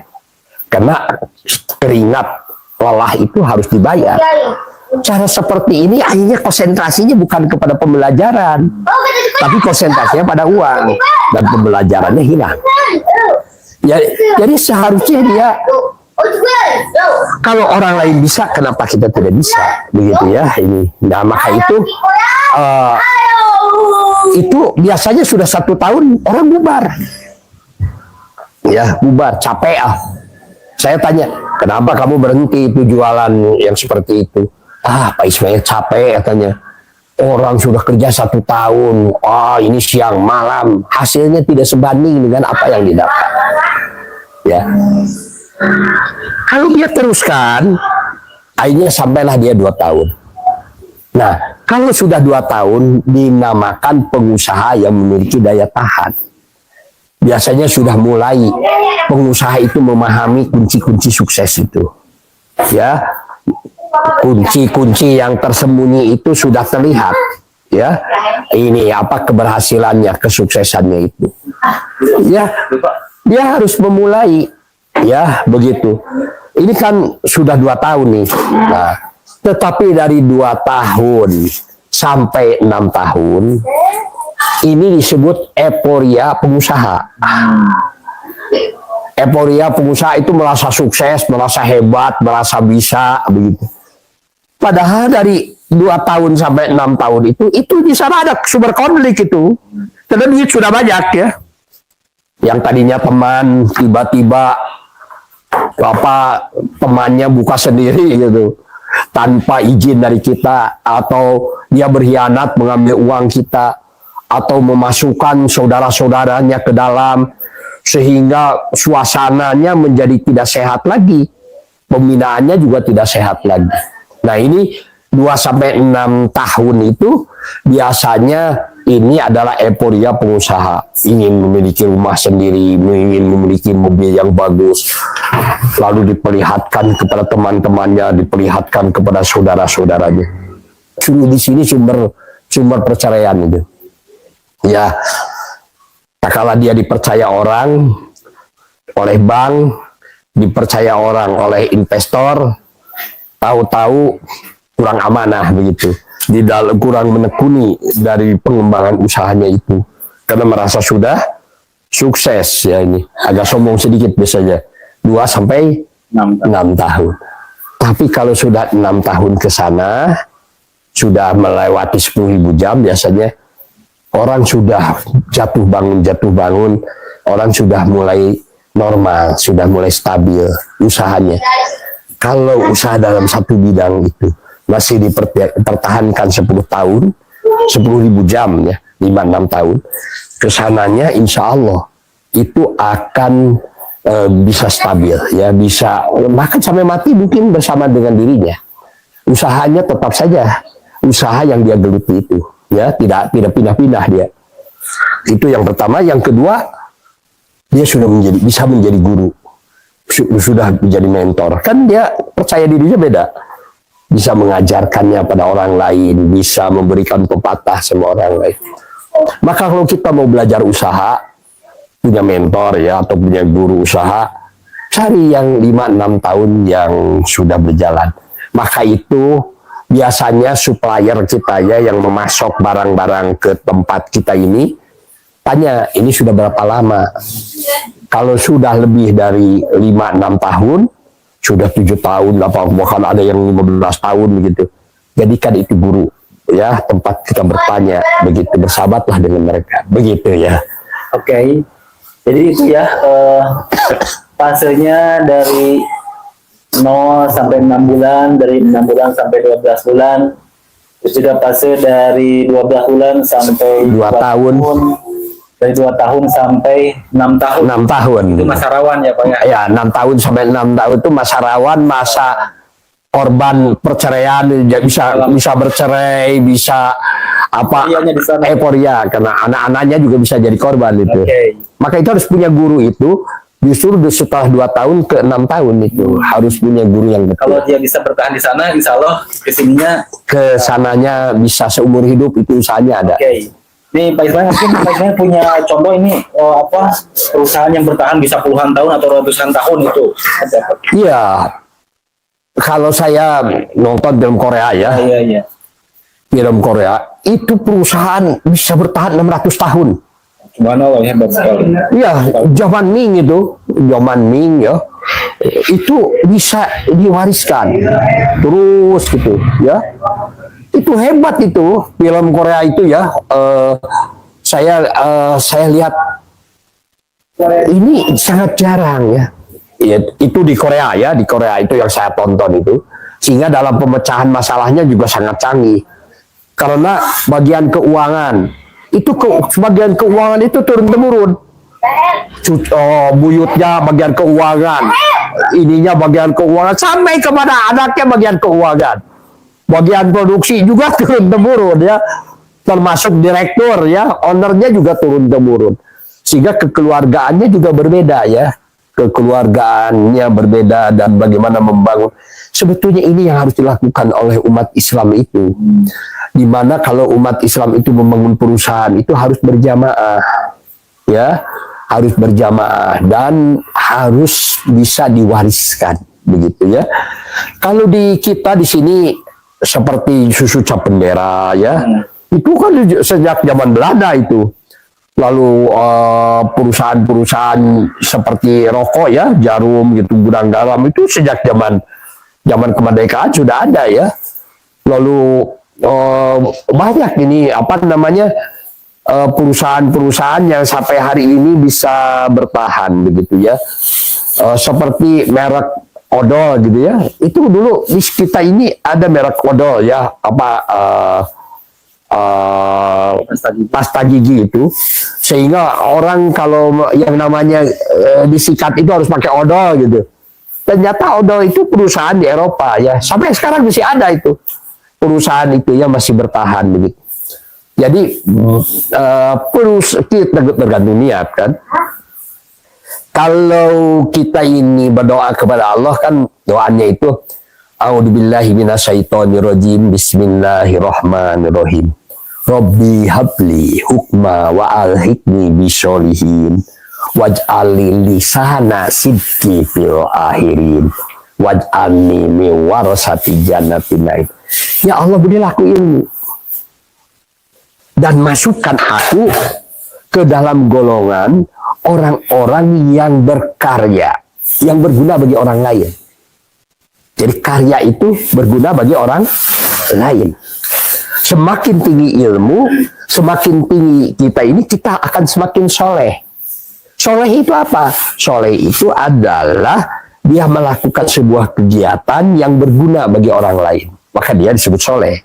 Karena keringat lelah itu harus dibayar. Cara seperti ini akhirnya konsentrasinya bukan kepada pembelajaran, tapi konsentrasinya pada uang dan pembelajarannya hilang. Ya, jadi seharusnya dia, kalau orang lain bisa, kenapa kita tidak bisa? Begitu ya ini. Nah maka itu biasanya sudah 1 tahun orang bubar. Ya bubar, capek ah. Saya tanya, kenapa kamu berhenti itu jualan yang seperti itu? Pak Ismail capek katanya. Orang sudah kerja 1 tahun, ini siang malam, hasilnya tidak sebanding dengan apa yang didapat. Ya, kalau dia teruskan, akhirnya sampailah dia 2 tahun. Nah, kalau sudah 2 tahun, dinamakan pengusaha yang memiliki daya tahan. Biasanya sudah mulai pengusaha itu memahami kunci-kunci sukses itu. Ya, kunci-kunci yang tersembunyi itu sudah terlihat. Ya, ini apa keberhasilannya, kesuksesannya itu. Ya, dia harus memulai Ya, begitu. Ini kan sudah 2 tahun nih. Nah, tetapi dari 2 tahun sampai 6 tahun, ini disebut euforia pengusaha. Euforia pengusaha itu merasa sukses, merasa hebat, merasa bisa, begitu. Padahal dari 2 tahun sampai 6 tahun itu di sana ada sumber konflik itu. Karena duit sudah banyak ya. Yang tadinya teman, tiba-tiba temannya buka sendiri gitu tanpa izin dari kita, atau dia berkhianat mengambil uang kita, atau memasukkan saudara-saudaranya ke dalam, sehingga suasananya menjadi tidak sehat lagi, pembinaannya juga tidak sehat lagi. Nah, ini 2-6 tahun itu biasanya ini adalah euforia pengusaha, ingin memiliki rumah sendiri, ingin memiliki mobil yang bagus, lalu diperlihatkan kepada teman-temannya, diperlihatkan kepada saudara-saudaranya. Di sini sumber perceraian itu. Ya, kala dia dipercaya orang oleh bank, dipercaya orang oleh investor, tahu-tahu kurang amanah begitu. Kurang menekuni dari pengembangan usahanya itu, karena merasa sudah sukses ya. Ini agak sombong sedikit biasanya 2-6 tahun. Tapi kalau sudah 6 tahun ke sana, sudah melewati 10.000 jam biasanya, orang sudah jatuh bangun, orang sudah mulai normal, sudah mulai stabil usahanya. Kalau usaha dalam satu bidang itu masih dipertahankan 10 tahun, 10.000 jam ya, 5-6 tahun, kesananya insya Allah itu akan bisa stabil ya, bisa bahkan sampai mati mungkin bersama dengan dirinya. Usahanya tetap saja usaha yang dia geluti itu ya, tidak pindah-pindah dia. Itu yang pertama. Yang kedua, dia sudah bisa menjadi guru, sudah menjadi mentor, kan dia percaya dirinya beda, bisa mengajarkannya pada orang lain, bisa memberikan pepatah sama orang lain. Maka kalau kita mau belajar usaha, punya mentor ya, atau punya guru usaha, cari yang 5-6 tahun yang sudah berjalan. Maka itu biasanya supplier kita ya, yang memasok barang-barang ke tempat kita ini, tanya, ini sudah berapa lama? Kalau sudah lebih dari 5-6 tahun, sudah 7 tahun, bahkan ada yang 15 tahun begitu, jadikan itu guru ya, tempat kita bertanya begitu, bersahabatlah dengan mereka begitu ya. Oke. Jadi itu ya fasenya dari 0 sampai 6 bulan, dari 6 bulan sampai 12 bulan, terus juga fase dari 12 bulan sampai 2 tahun. Dari 2 tahun sampai 6 tahun. 6 tahun. Itu masa rawan ya Pak ya? Ya, 6 tahun sampai 6 tahun itu masa rawan, masa korban perceraian, bisa bercerai, bisa euforia, karena anak-anaknya juga bisa jadi korban itu. Okay. Maka itu harus punya guru itu, justru setelah 2 tahun ke 6 tahun itu harus punya guru yang betul. Kalau dia bisa bertahan di sana, insya Allah kesananya bisa seumur hidup, itu usahanya ada. Okay. Nih Pak Ismail, mungkin Pak Ismail punya contoh ini perusahaan yang bertahan bisa puluhan tahun atau ratusan tahun itu. Iya, kalau saya nonton film Korea ya, Iya. Film Korea itu perusahaan bisa bertahan 600 tahun. Subhanallah, hebat sekali. Iya, zaman Ming ya, itu bisa diwariskan terus gitu ya. Itu hebat itu film Korea itu ya. Saya lihat ini sangat jarang ya. Itu di Korea ya, di Korea itu yang saya tonton itu, sehingga dalam pemecahan masalahnya juga sangat canggih. Karena bagian keuangan itu bagian keuangan itu turun temurun. Buyutnya bagian keuangan, ininya bagian keuangan, sampai kepada anaknya bagian keuangan. Bagian produksi juga turun temurun ya, termasuk direktur ya, ownernya juga turun temurun, sehingga kekeluargaannya juga berbeda ya, kekeluargaannya berbeda, dan bagaimana membangun. Sebetulnya ini yang harus dilakukan oleh umat Islam itu, dimana kalau umat Islam itu membangun perusahaan itu harus berjamaah ya, harus berjamaah dan harus bisa diwariskan, begitu ya. Kalau di kita di sini seperti susu cap bendera ya, itu kan sejak zaman Belanda itu. Lalu perusahaan-perusahaan seperti rokok ya, Jarum gitu, Gudang Garam itu sejak zaman kemerdekaan sudah ada ya. Lalu banyak ini apa namanya perusahaan-perusahaan yang sampai hari ini bisa bertahan begitu ya. Seperti merek odol gitu ya. Itu dulu di kita ini ada merek odol ya, apa pasta gigi itu, sehingga orang kalau yang namanya disikat itu harus pakai odol gitu. Ternyata odol itu perusahaan di Eropa ya, sampai sekarang masih ada itu perusahaan itu yang masih bertahan begitu. Jadi kita tergantung niat kan. Kalau kita ini berdoa kepada Allah kan doanya itu A'udzubillahi minasyaitonirrajim, bismillahirrahmanirrahim. Rabbi habli hukma wa alhiqni bisolihin waj'alli lisana sidqi fil akhirin waj'alni min warasati jannatin naim. Ya Allah, berilah aku ilmu dan masukkan aku ke dalam golongan orang-orang yang berkarya, yang berguna bagi orang lain. Jadi karya itu berguna bagi orang lain. Semakin tinggi ilmu, semakin tinggi kita ini, kita akan semakin soleh. Soleh itu apa? Soleh itu adalah dia melakukan sebuah kegiatan yang berguna bagi orang lain. Maka dia disebut soleh.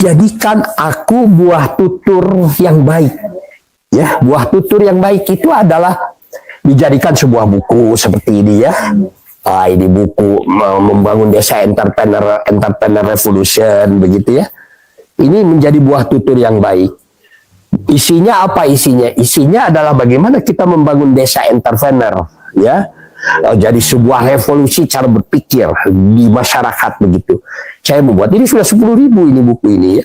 Jadikan aku buah tutur yang baik. Ya, buah tutur yang baik itu adalah dijadikan sebuah buku seperti ini ya. Ini buku membangun desa entrepreneur revolution begitu ya. Ini menjadi buah tutur yang baik. Isinya apa isinya? Isinya adalah bagaimana kita membangun desa entrepreneur ya. Jadi sebuah revolusi cara berpikir di masyarakat begitu. Saya membuat ini sudah 10.000 ini buku ini ya.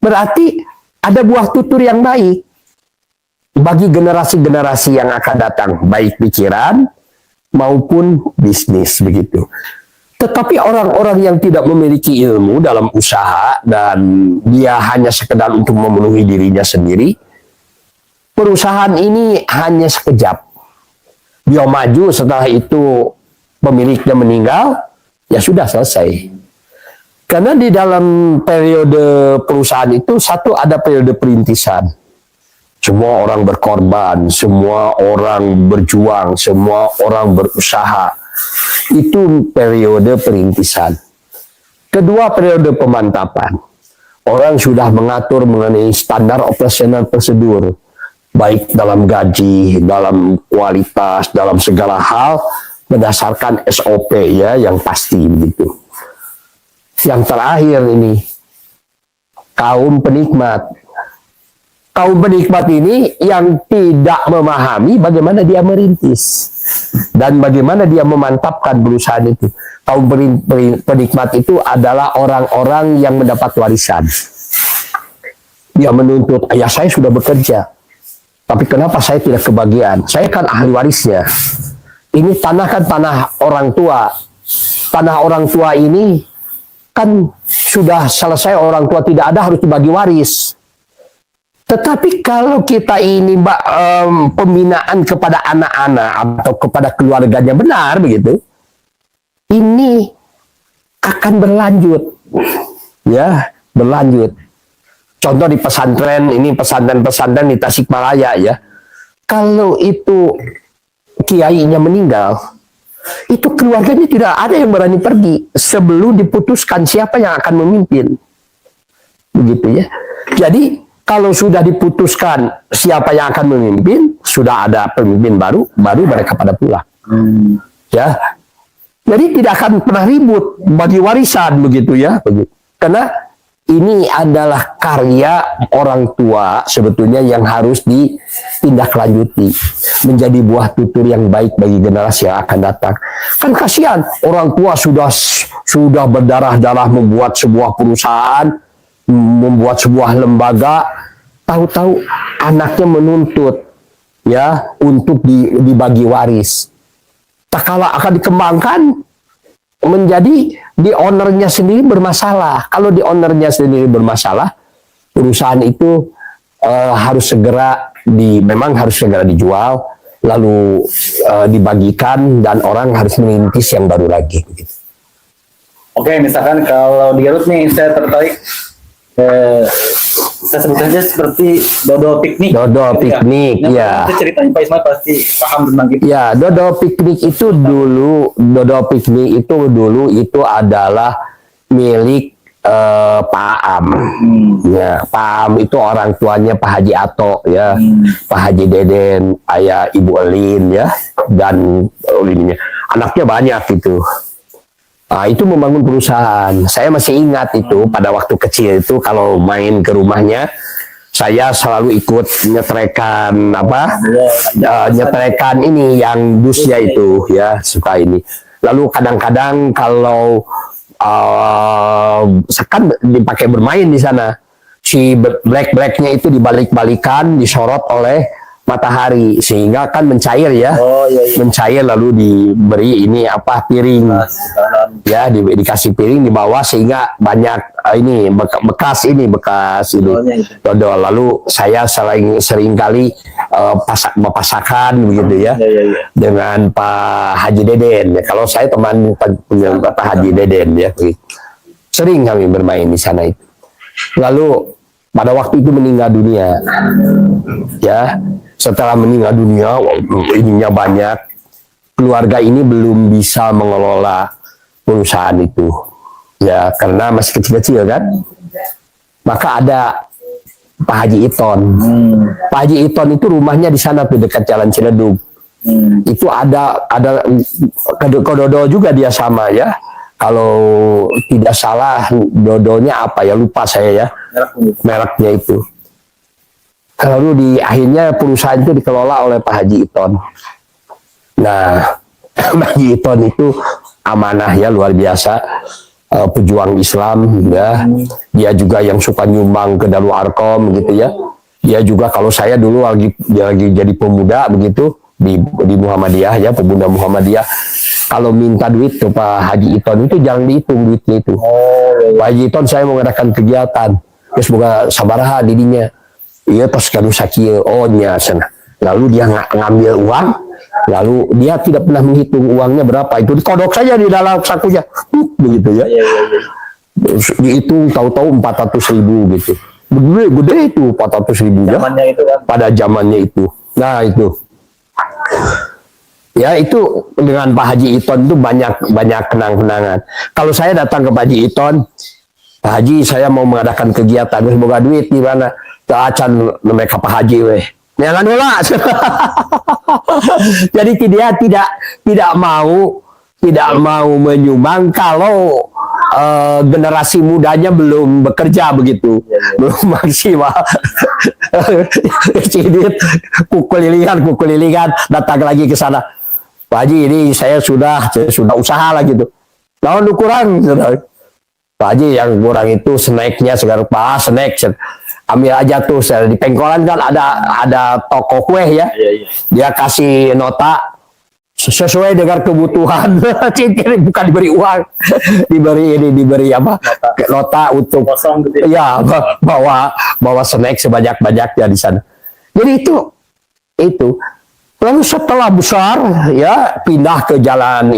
Berarti ada buah tutur yang baik bagi generasi-generasi yang akan datang, baik pikiran maupun bisnis begitu. Tetapi orang-orang yang tidak memiliki ilmu dalam usaha dan dia hanya sekedar untuk memenuhi dirinya sendiri, perusahaan ini hanya sekejap. Dia maju, setelah itu pemiliknya meninggal, ya sudah selesai. Karena di dalam periode perusahaan itu satu ada periode perintisan. Semua orang berkorban, semua orang berjuang, semua orang berusaha. Itu periode perintisan. Kedua, periode pemantapan. Orang sudah mengatur mengenai standar operasional prosedur, baik dalam gaji, dalam kualitas, dalam segala hal, berdasarkan SOP ya, yang pasti begitu. Yang terakhir ini, kaum penikmat. Kaum penikmat ini yang tidak memahami bagaimana dia merintis dan bagaimana dia memantapkan perusahaan itu. Kaum penikmat itu adalah orang-orang yang mendapat warisan. Dia menuntut, ayah saya sudah bekerja, tapi kenapa saya tidak kebagian? Saya kan ahli warisnya. Ini tanah kan tanah orang tua. Tanah orang tua ini kan sudah selesai, orang tua tidak ada, harus dibagi waris. Tetapi kalau kita ini pembinaan kepada anak-anak atau kepada keluarganya benar begitu, ini akan berlanjut, ya berlanjut. Contoh di pesantren, ini pesantren di Tasikmalaya ya. Kalau itu kiainya meninggal, itu keluarganya tidak ada yang berani pergi sebelum diputuskan siapa yang akan memimpin, begitu ya. Jadi kalau sudah diputuskan siapa yang akan memimpin, sudah ada pemimpin baru mereka pada pulang. Ya. Jadi tidak akan pernah ribut bagi warisan begitu ya, begitu. Karena ini adalah karya orang tua sebetulnya yang harus ditindaklanjuti menjadi buah tutur yang baik bagi generasi yang akan datang. Kan kasihan orang tua sudah berdarah-darah membuat sebuah perusahaan, membuat sebuah lembaga, tahu-tahu anaknya menuntut ya untuk dibagi waris. Tak kala akan dikembangkan menjadi di ownernya sendiri bermasalah. Kalau di ownernya sendiri bermasalah, perusahaan itu memang harus segera dijual, lalu dibagikan dan orang harus merintis yang baru lagi. Oke, misalkan kalau di Garut nih saya tertarik, saya sebut saja seperti dodol piknik. Dodol piknik, ya. Itu ceritanya Pak Ismail pasti paham tentang itu. Ya, dodol piknik itu dulu itu adalah milik Pak Am. Ya, Pak Am itu orang tuanya Pak Haji Ato, ya, Pak Haji Deden, ayah Ibu Elin, ya, dan Elinnya. Anaknya banyak itu. Nah, itu membangun perusahaan. Saya masih ingat itu pada waktu kecil itu kalau main ke rumahnya, saya selalu ikut nyetrekan nyetrekan ini yang dusnya itu, ya, suka ini. Lalu kadang-kadang kalau kan dipakai bermain di sana, si black-blacknya itu dibalik-balikan, disorot oleh matahari sehingga kan mencair, ya. Mencair lalu diberi ini piring, ya, dikasih piring di bawah sehingga banyak ini bekas dodol. Lalu saya sering kali pasakan begitu, ya, dengan Pak Haji Deden. Kalau saya teman punya Pak Haji Deden, ya, sering kami bermain di sana itu. Lalu pada waktu itu meninggal dunia, ya. Setelah meninggal dunia, ininya banyak, keluarga ini belum bisa mengelola perusahaan itu, ya, karena masih kecil-kecil kan. Maka ada Pak Haji Iton. Pak Haji Iton itu rumahnya di sana tuh dekat Jalan Ciledug. Itu ada dodol juga dia sama, ya. Kalau tidak salah dodolnya apa ya, lupa saya, ya, mereknya itu. Lalu di akhirnya perusahaan itu dikelola oleh Pak Haji Iton. Nah, Pak Haji Iton itu amanah, ya, luar biasa, pejuang Islam, ya. Dia juga yang suka nyumbang ke Darul Arkom gitu, ya. Dia juga kalau saya dulu lagi jadi pemuda begitu di Muhammadiyah, ya, pemuda Muhammadiyah. Kalau minta duit ke Pak Haji Iton itu jangan dihitung duitnya itu. Pak Haji Iton saya mau mengadakan kegiatan, terus semoga sabaraha didinya. Iya, pas kanu sakit, sana. Lalu dia ngambil uang, lalu dia tidak pernah menghitung uangnya berapa. Itu dikodok saja di dalam sakunya, begitu, ya. Dihitung tahu-tahu 400.000 gitu. Gede itu 400.000, ya. Itu kan. Pada zamannya itu. Nah, itu. Ya, itu dengan Pak Haji Iton itu banyak kenang-kenangan. Kalau saya datang ke Pak Haji Iton, Pak Haji saya mau mengadakan kegiatan, semoga duit di mana? Acan mereka Pak Haji weh. Jangan nolak. Jadi dia tidak mau menyumbang kalau generasi mudanya belum bekerja begitu, belum maksimal. Cidit kukul lilingan datang lagi ke sana. Pak Haji, ini saya sudah usaha lah gitu. Tahun kurang, Pak Haji yang kurang itu snacknya segar pas snack. Ambil aja tuh, di Pengkolan kan ada toko kue, ya. Dia kasih nota sesuai dengan kebutuhan. Bukan diberi uang, diberi apa? Nota untuk Kosong gitu, ya, bawa snack sebanyak-banyaknya di sana. Jadi itu. Lalu setelah besar, ya, pindah ke jalan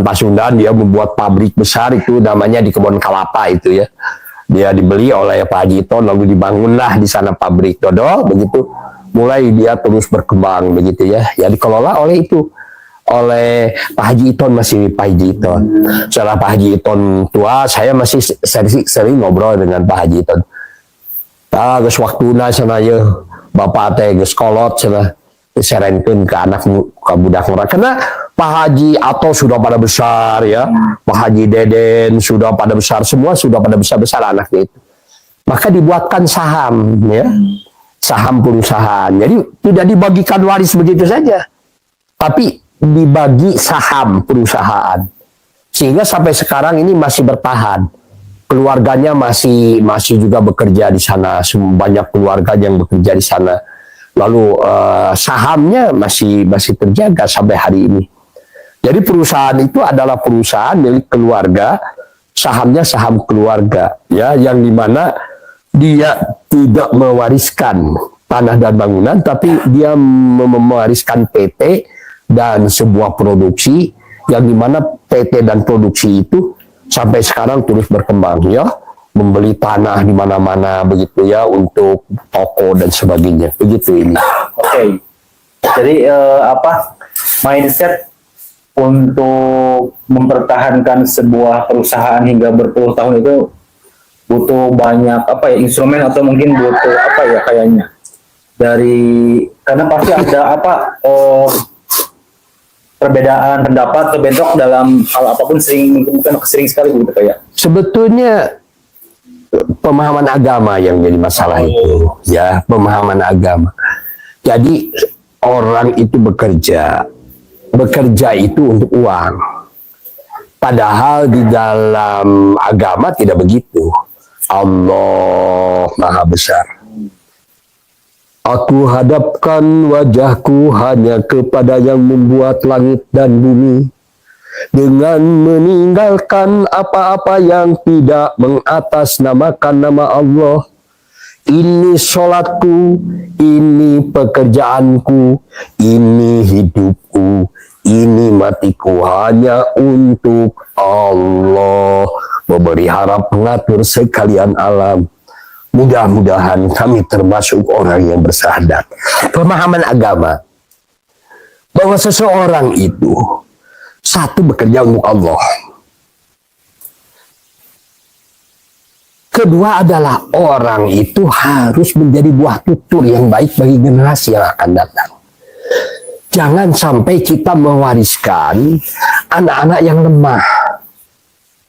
Pasundan. Dia membuat pabrik besar itu namanya di Kebon Kalapa itu, ya. Dia dibeli oleh Pak Haji Iton, lalu dibangunlah di sana pabrik dodol, begitu. Mulai dia terus berkembang begitu, ya. Ya, dikelola oleh Pak Haji Iton, masih Pak Haji Iton. Setelah Pak Haji Iton tua, saya masih sering ngobrol dengan Pak Haji Iton. Geus waktuna sana, ya, Bapak teh geus kolot sana, serenkeun ke anak ke budak murah. Karena Pak Haji Ato sudah pada besar, ya. Pak Haji Deden sudah pada besar, semua sudah pada besar anaknya itu. Maka dibuatkan saham, ya. Saham perusahaan. Jadi tidak dibagikan waris begitu saja, tapi dibagi saham perusahaan. Sehingga sampai sekarang ini masih bertahan. keluarganya masih juga bekerja di sana, banyak keluarga yang bekerja di sana. Lalu sahamnya masih terjaga sampai hari ini. Jadi perusahaan itu adalah perusahaan milik keluarga, sahamnya saham keluarga, ya, yang dimana dia tidak mewariskan tanah dan bangunan, tapi dia mewariskan PT dan sebuah produksi, yang dimana PT dan produksi itu sampai sekarang terus berkembang, ya, membeli tanah di mana-mana begitu, ya, untuk toko dan sebagainya, begitu ini. Oke. Jadi mindset untuk mempertahankan sebuah perusahaan hingga berpuluh tahun itu butuh banyak instrumen, atau mungkin butuh kayaknya karena pasti ada perbedaan pendapat atau bentrok dalam hal apapun, mungkin sering sekali gitu kayak. Sebetulnya pemahaman agama yang jadi masalah itu, ya, pemahaman agama. Jadi orang itu bekerja itu untuk uang. Padahal di dalam agama tidak begitu. Allah Maha Besar. Aku hadapkan wajahku hanya kepada yang membuat langit dan bumi, dengan meninggalkan apa-apa yang tidak mengatasnamakan nama Allah. Ini sholatku, ini pekerjaanku, ini hidupku, ini matiku, hanya untuk Allah. Memberi harap pengatur sekalian alam. Mudah-mudahan kami termasuk orang yang bersyahadat. Pemahaman agama bahwa seseorang itu satu bekerja untuk Allah. Kedua adalah orang itu harus menjadi buah tutur yang baik bagi generasi yang akan datang. Jangan sampai kita mewariskan anak-anak yang lemah.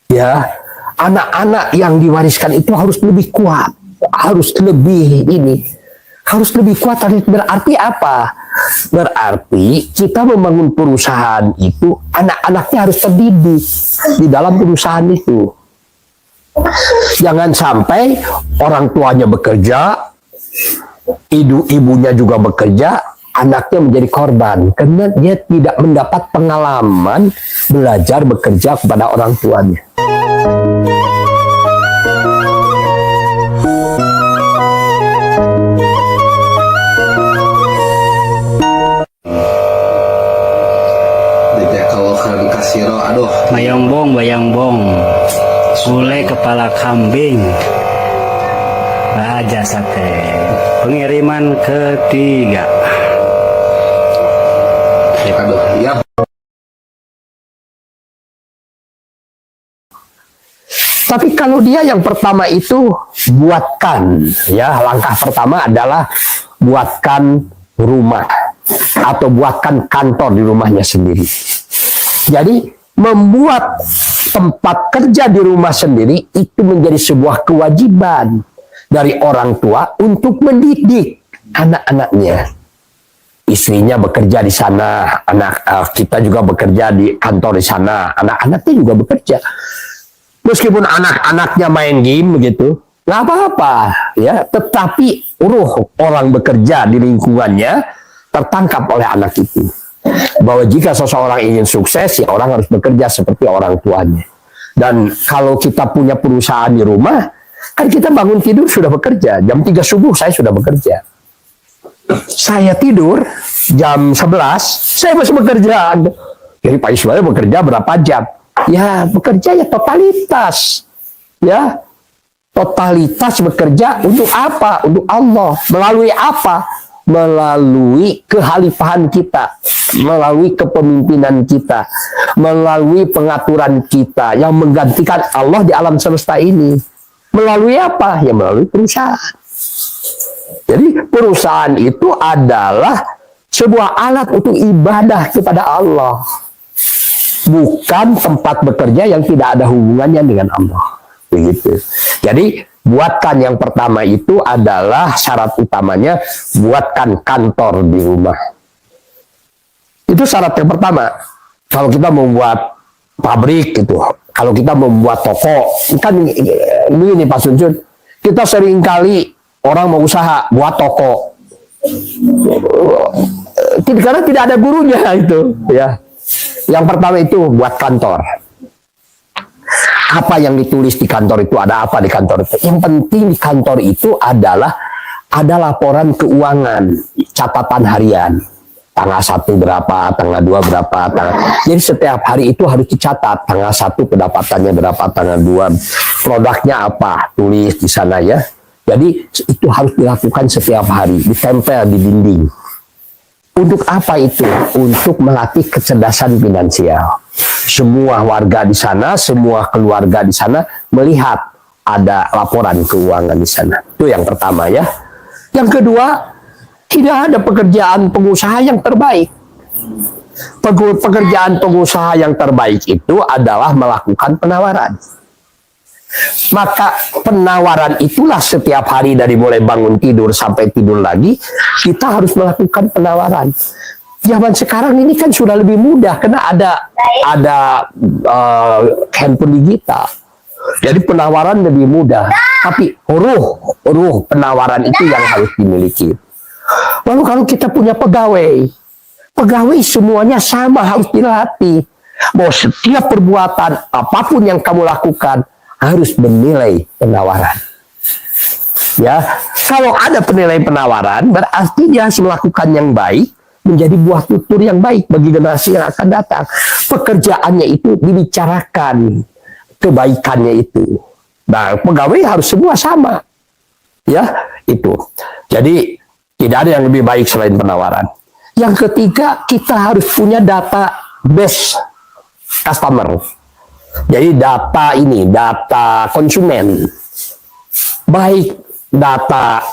Ya, anak-anak yang diwariskan itu harus lebih kuat, harus lebih kuat. Berarti apa? Berarti kita membangun perusahaan itu, anak-anaknya harus terdidik di dalam perusahaan itu. Jangan sampai orang tuanya bekerja, ibunya juga bekerja, anaknya menjadi korban karena dia tidak mendapat pengalaman belajar bekerja kepada orang tuanya. Bayang-bong, gulai kepala kambing, raja sate, pengiriman ketiga. Tapi kalau dia yang pertama itu buatkan, ya, langkah pertama adalah buatkan rumah atau buatkan kantor di rumahnya sendiri. Jadi membuat tempat kerja di rumah sendiri itu menjadi sebuah kewajiban dari orang tua untuk mendidik anak-anaknya. Istrinya bekerja di sana, kita juga bekerja di kantor di sana, anak-anaknya juga bekerja. Meskipun anak-anaknya main game begitu, nggak apa-apa, ya. Tetapi orang bekerja di lingkungannya tertangkap oleh anak itu. Bahwa jika seseorang ingin sukses, ya orang harus bekerja seperti orang tuanya. Dan kalau kita punya perusahaan di rumah, kan kita bangun tidur sudah bekerja. Jam 3 subuh saya sudah bekerja. Saya tidur jam 11, saya masih bekerja. Jadi Pak Ismail bekerja berapa jam? Ya bekerja ya totalitas. Ya, totalitas bekerja untuk apa? Untuk Allah. Melalui apa? Melalui kehalifahan kita, melalui kepemimpinan kita, melalui pengaturan kita yang menggantikan Allah di alam semesta ini. Melalui apa? Ya melalui perusahaan. Jadi perusahaan itu adalah sebuah alat untuk ibadah kepada Allah, bukan tempat bekerja yang tidak ada hubungannya dengan Allah. Begitu. Jadi buatkan yang pertama itu adalah syarat utamanya, buatkan kantor di rumah. Itu syarat yang pertama. Kalau kita membuat pabrik itu, Kalau kita membuat toko, kan begini Pak Sunjun, kita sering kali orang mau usaha buat toko, karena tidak ada gurunya itu, ya. Yang pertama itu buat kantor. Apa yang ditulis di kantor itu, ada apa di kantor itu? Yang penting di kantor itu ada laporan keuangan, catatan harian. Tanggal 1 berapa, tanggal 2 berapa, jadi setiap hari itu harus dicatat. Tanggal 1 pendapatannya berapa, tanggal 2 produknya apa, tulis di sana ya. Jadi itu harus dilakukan setiap hari, ditempel di dinding. Untuk apa itu? Untuk melatih kecerdasan finansial. Semua warga di sana, semua keluarga di sana melihat ada laporan keuangan di sana. Itu yang pertama ya. Yang kedua, tidak ada pekerjaan pengusaha yang terbaik. Pekerjaan pengusaha yang terbaik itu adalah melakukan penawaran. Maka penawaran itulah setiap hari dari mulai bangun tidur sampai tidur lagi, kita harus melakukan penawaran. Zaman sekarang ini kan sudah lebih mudah karena ada handphone digital. Jadi penawaran lebih mudah. Tapi ruh penawaran itu yang harus dimiliki. Lalu kalau kita punya pegawai semuanya sama, harus dilatih. Bahwa setiap perbuatan, apapun yang kamu lakukan, harus bernilai penawaran. Ya, kalau ada penilaian penawaran, berarti dia harus melakukan yang baik, menjadi buah tutur yang baik bagi generasi yang akan datang. Pekerjaannya itu dibicarakan, kebaikannya itu. Nah, pegawai harus semua sama. Ya, itu. Jadi, tidak ada yang lebih baik selain penawaran. Yang ketiga, kita harus punya database customer. Jadi data konsumen. Baik data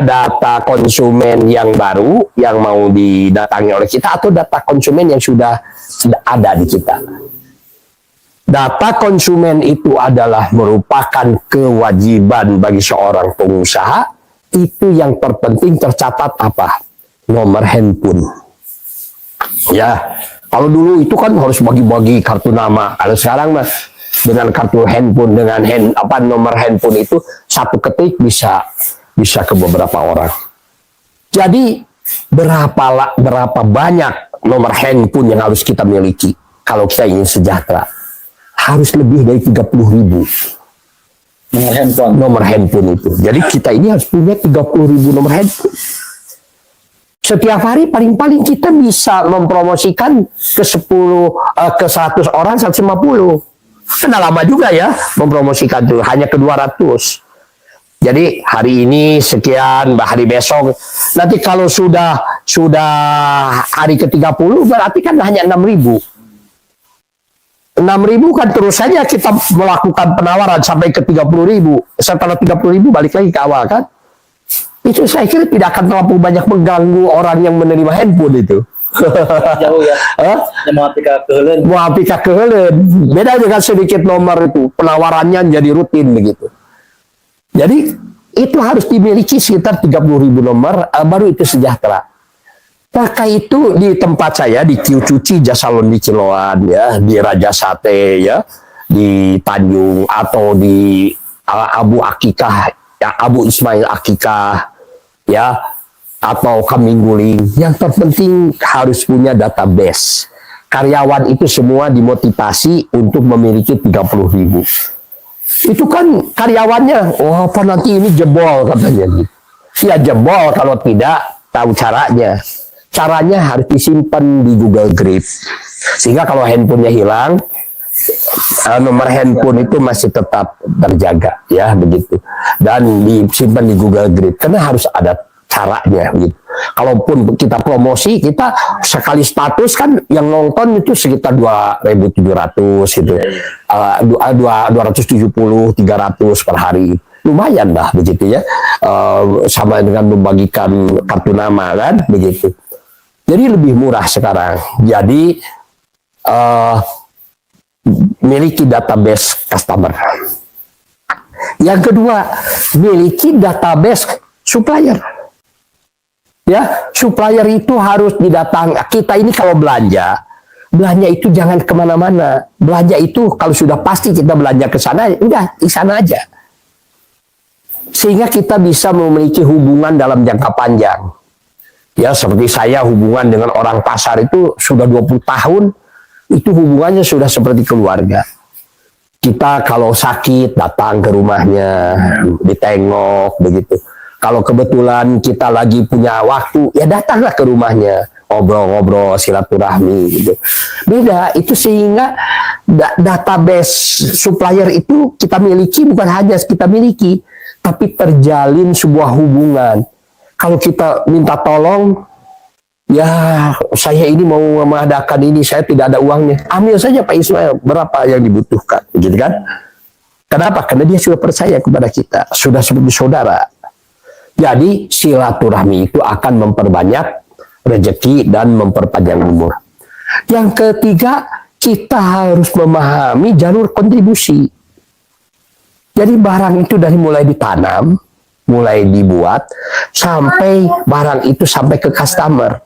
data konsumen yang baru yang mau didatangi oleh kita, atau data konsumen yang sudah ada di kita. Data konsumen itu adalah merupakan kewajiban bagi seorang pengusaha. Itu yang terpenting tercatat apa? Nomor handphone. Ya, kalau dulu itu kan harus bagi-bagi kartu nama. Kalau sekarang mah dengan kartu handphone, dengan nomor handphone itu satu ketik bisa ke beberapa orang. Jadi berapa banyak nomor handphone yang harus kita miliki kalau kita ingin sejahtera? Harus lebih dari 30.000. Nomor handphone itu. Jadi kita ini harus punya 30.000 nomor handphone. Setiap hari paling-paling kita bisa mempromosikan ke 100 orang, 150. Karena lama juga ya mempromosikan itu, hanya ke 200. Jadi hari ini sekian, hari besok. Nanti kalau sudah hari ke-30 berarti kan hanya 6.000. 6.000 kan terus saja kita melakukan penawaran sampai ke 30.000. Setelah 30.000 balik lagi ke awal kan. Itu saya kira tidak akan terlalu banyak mengganggu orang yang menerima handphone itu. Jauh ya. Mau apika kehelen. Beda dengan sedikit nomor itu. Penawarannya jadi rutin begitu. Jadi itu harus dimiliki sekitar 30.000 nomor, baru itu sejahtera. Maka itu di tempat saya, di Kiu Cuci Jasalon di Ciloan, ya, di Raja Sate, ya, di Tanjung, atau di Abu Akikah, ya, Abu Ismail Akikah, ya, atau Kambing Guling. Yang terpenting harus punya database. Karyawan itu semua dimotivasi untuk memiliki 30.000. Itu kan karyawannya, oh apa nanti ini jebol katanya. Ya jebol kalau tidak tahu caranya. Caranya harus disimpan di Google Drive. Sehingga kalau handphonenya hilang, nomor handphone itu masih tetap terjaga, ya begitu. Dan disimpan di Google Drive. Karena harus ada caranya, gitu. Kalaupun kita promosi, kita sekali status kan yang nonton itu sekitar 2.700 gitu. 270, 300 per hari. Lumayan lah begitu ya. Sama dengan membagikan kartu nama kan, begitu. Jadi lebih murah sekarang. Jadi miliki database customer. Yang kedua, miliki database supplier. Ya, supplier itu harus didatang. Kita ini kalau belanja belanja itu jangan kemana-mana. Belanja itu kalau sudah pasti kita belanja ke sana, udah di sana aja. Sehingga kita bisa memiliki hubungan dalam jangka panjang. Ya, seperti saya hubungan dengan orang pasar itu sudah 20 tahun, itu hubungannya sudah seperti keluarga. Kita kalau sakit datang ke rumahnya, ditengok begitu. Kalau kebetulan kita lagi punya waktu, ya datanglah ke rumahnya, ngobrol-ngobrol, silaturahmi gitu. Beda itu, sehingga database supplier itu kita miliki, bukan hanya kita miliki, tapi terjalin sebuah hubungan. Kalau kita minta tolong, ya saya ini mau mengadakan ini, saya tidak ada uangnya, ambil saja Pak Ismail, berapa yang dibutuhkan, gitu kan? Kenapa? Karena dia sudah percaya kepada kita, sudah seperti saudara. Jadi silaturahmi itu akan memperbanyak rezeki dan memperpanjang umur. Yang ketiga, kita harus memahami jalur kontribusi. Jadi barang itu dari mulai ditanam, mulai dibuat, sampai barang itu sampai ke customer,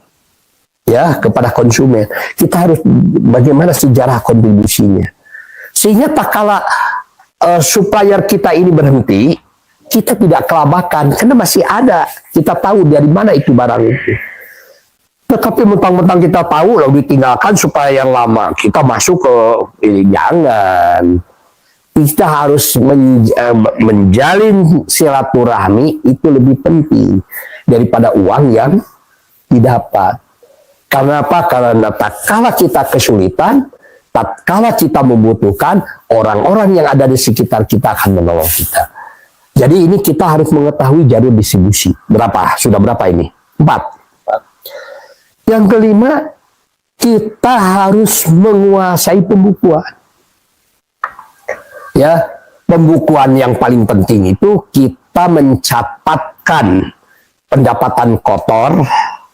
ya, kepada konsumen. Kita harus bagaimana sejarah kontribusinya. Sehingga tak kala supplier kita ini berhenti, kita tidak kelabakan, karena masih ada. Kita tahu dari mana itu barang itu. Tetapi mentang-mentang kita tahu lalu ditinggalkan supaya yang lama kita masuk ke ini, jangan. Kita harus menjalin silaturahmi, itu lebih penting daripada uang yang didapat. Karena apa? Karena tatkala kita kesulitan, tatkala kita membutuhkan, orang-orang yang ada di sekitar kita akan menolong kita. Jadi ini kita harus mengetahui jalur distribusi. Berapa? Sudah berapa ini? 4. Yang kelima, kita harus menguasai pembukuan. Ya, pembukuan yang paling penting itu kita mencatatkan pendapatan kotor,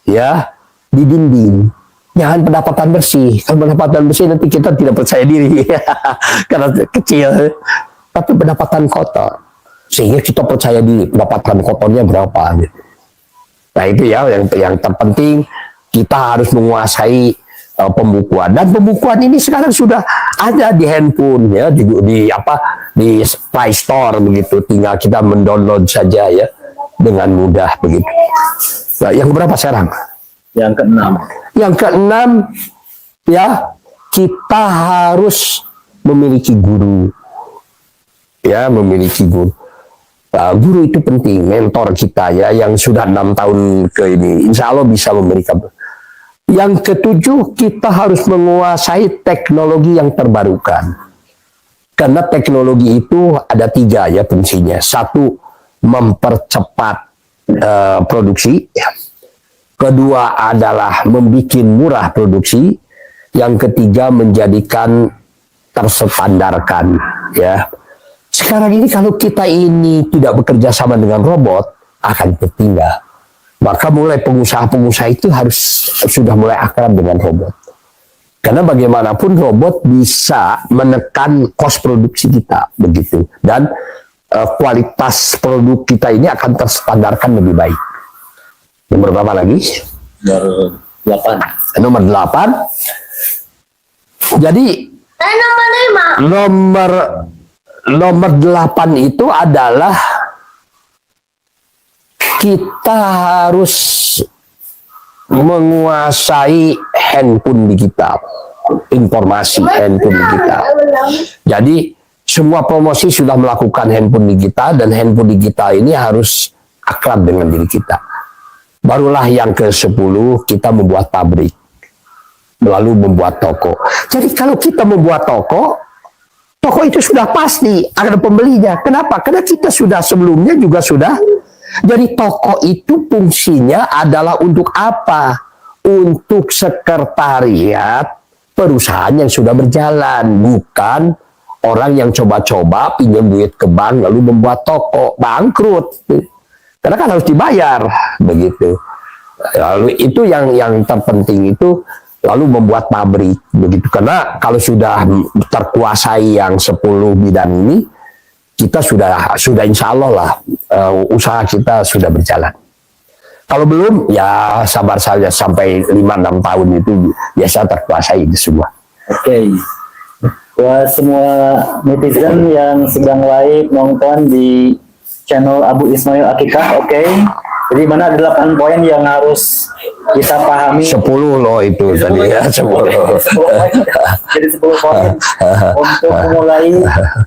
ya, di dinding. Jangan pendapatan bersih. Kalau pendapatan bersih nanti kita tidak percaya diri karena kecil. Tapi pendapatan kotor, sehingga kita percaya diri pendapatan kotornya berapa. Gitu. Nah itu ya yang terpenting, kita harus menguasai pembukuan. Dan pembukuan ini sekarang sudah ada di handphone, ya, di Play Store begitu. Tinggal kita mendownload saja, ya, dengan mudah begitu. Nah, yang berapa sekarang? Yang keenam. Yang keenam, ya, kita harus memiliki guru. Ya, memiliki guru. Guru itu penting, mentor kita, ya, yang sudah 6 tahun ke ini, insya Allah bisa memberikan. Yang ketujuh, kita harus menguasai teknologi yang terbarukan. Karena teknologi itu ada 3, ya, fungsinya. 1, mempercepat produksi. Kedua adalah membuat murah produksi. Yang ketiga, menjadikan terstandarkan, ya. Sekarang ini kalau kita ini tidak bekerja sama dengan robot, akan tertinggal. Maka mulai pengusaha-pengusaha itu harus sudah mulai akrab dengan robot. Karena bagaimanapun robot bisa menekan kos produksi kita, begitu. Dan kualitas produk kita ini akan terstandarkan lebih baik. Nomor berapa lagi? Nomor 8. Nomor 8. Jadi nomor 8 itu adalah kita harus menguasai handphone digital, informasi handphone digital. Jadi semua promosi sudah melakukan handphone digital, dan handphone digital ini harus akrab dengan diri kita. Barulah yang ke-10, kita membuat pabrik, lalu membuat toko. Jadi kalau kita membuat toko itu sudah pasti ada pembelinya. Kenapa? Karena kita sudah sebelumnya juga sudah. Jadi toko itu fungsinya adalah untuk apa? Untuk sekretariat perusahaan yang sudah berjalan, bukan orang yang coba-coba pinjam duit ke bank lalu membuat toko, bangkrut. Karena kan harus dibayar, begitu. Lalu itu yang terpenting itu, lalu membuat pabrik, begitu. Karena kalau sudah terkuasai yang 10 bidang ini, kita sudah insya Allah lah usaha kita sudah berjalan. Kalau belum, ya sabar saja sampai 5-6 tahun itu biasa terkuasai itu semua. Oke. Buat semua netizen yang sedang live nonton di channel Abu Ismail Akikah, oke. Jadi mana ada 8 poin yang harus kita pahami. 10 loh itu tadi ya, 10. 10 poin. Jadi 10 poin untuk memulai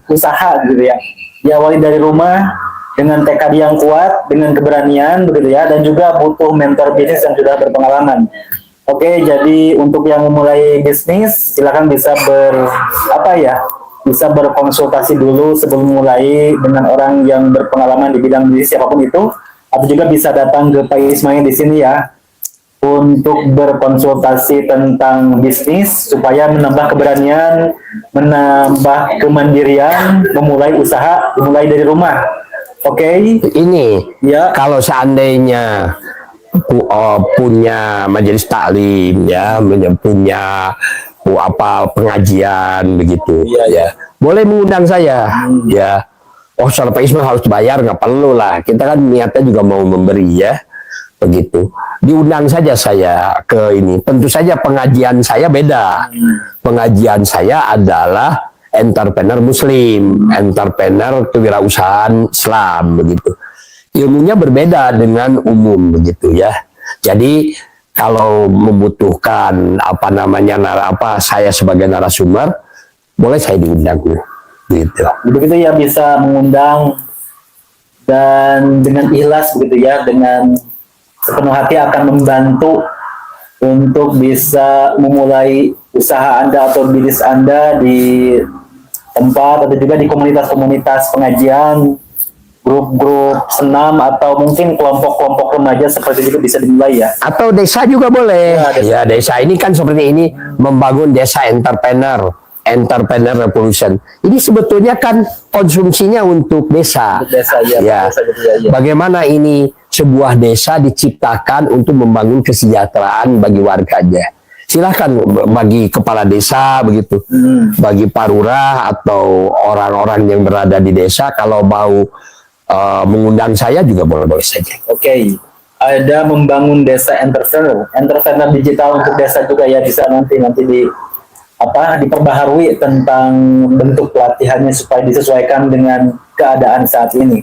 usaha gitu ya. Diawali dari rumah dengan tekad yang kuat, dengan keberanian begitu ya, dan juga butuh mentor bisnis yang sudah berpengalaman. Oke, jadi untuk yang memulai bisnis silakan bisa bisa berkonsultasi dulu sebelum mulai dengan orang yang berpengalaman di bidang bisnis siapapun itu, atau juga bisa datang ke Pak Ismail di sini ya untuk berkonsultasi tentang bisnis supaya menambah keberanian, menambah kemandirian, memulai usaha, dimulai dari rumah. Oke. Ini Ya. kalau seandainya punya majelis taklim ya, punya pengajian begitu ya, boleh mengundang saya ya. Oh, soal Pak Ismail harus bayar, nggak perlu lah, kita kan niatnya juga mau memberi ya, begitu. Diundang saja saya ke ini. Tentu saja pengajian saya beda. Pengajian saya adalah entrepreneur muslim, entrepreneur kewirausahaan Islam begitu. Ilmunya berbeda dengan umum begitu ya. Jadi kalau membutuhkan saya sebagai narasumber, boleh saya diundang gitu. Begitu ya, bisa mengundang dan dengan ikhlas begitu ya, dengan sepenuh hati akan membantu untuk bisa memulai usaha Anda atau bisnis Anda di tempat atau juga di komunitas-komunitas pengajian, grup-grup senam, atau mungkin kelompok-kelompok remaja seperti itu bisa dimulai ya. Atau desa juga boleh. Ya, Ya, desa ini kan seperti ini, membangun desa entrepreneur revolution. Ini sebetulnya kan konsumsinya untuk desa. Untuk desa, ya. Ya. Desa, ya. Bagaimana ini sebuah desa diciptakan untuk membangun kesejahteraan bagi warganya. Silahkan bagi kepala desa begitu, bagi parurah atau orang-orang yang berada di desa, kalau mau mengundang saya juga boleh-boleh saja. Oke. Ada membangun desa entrepreneur digital untuk desa juga ya, bisa nanti diperbaharui tentang bentuk pelatihannya supaya disesuaikan dengan keadaan saat ini.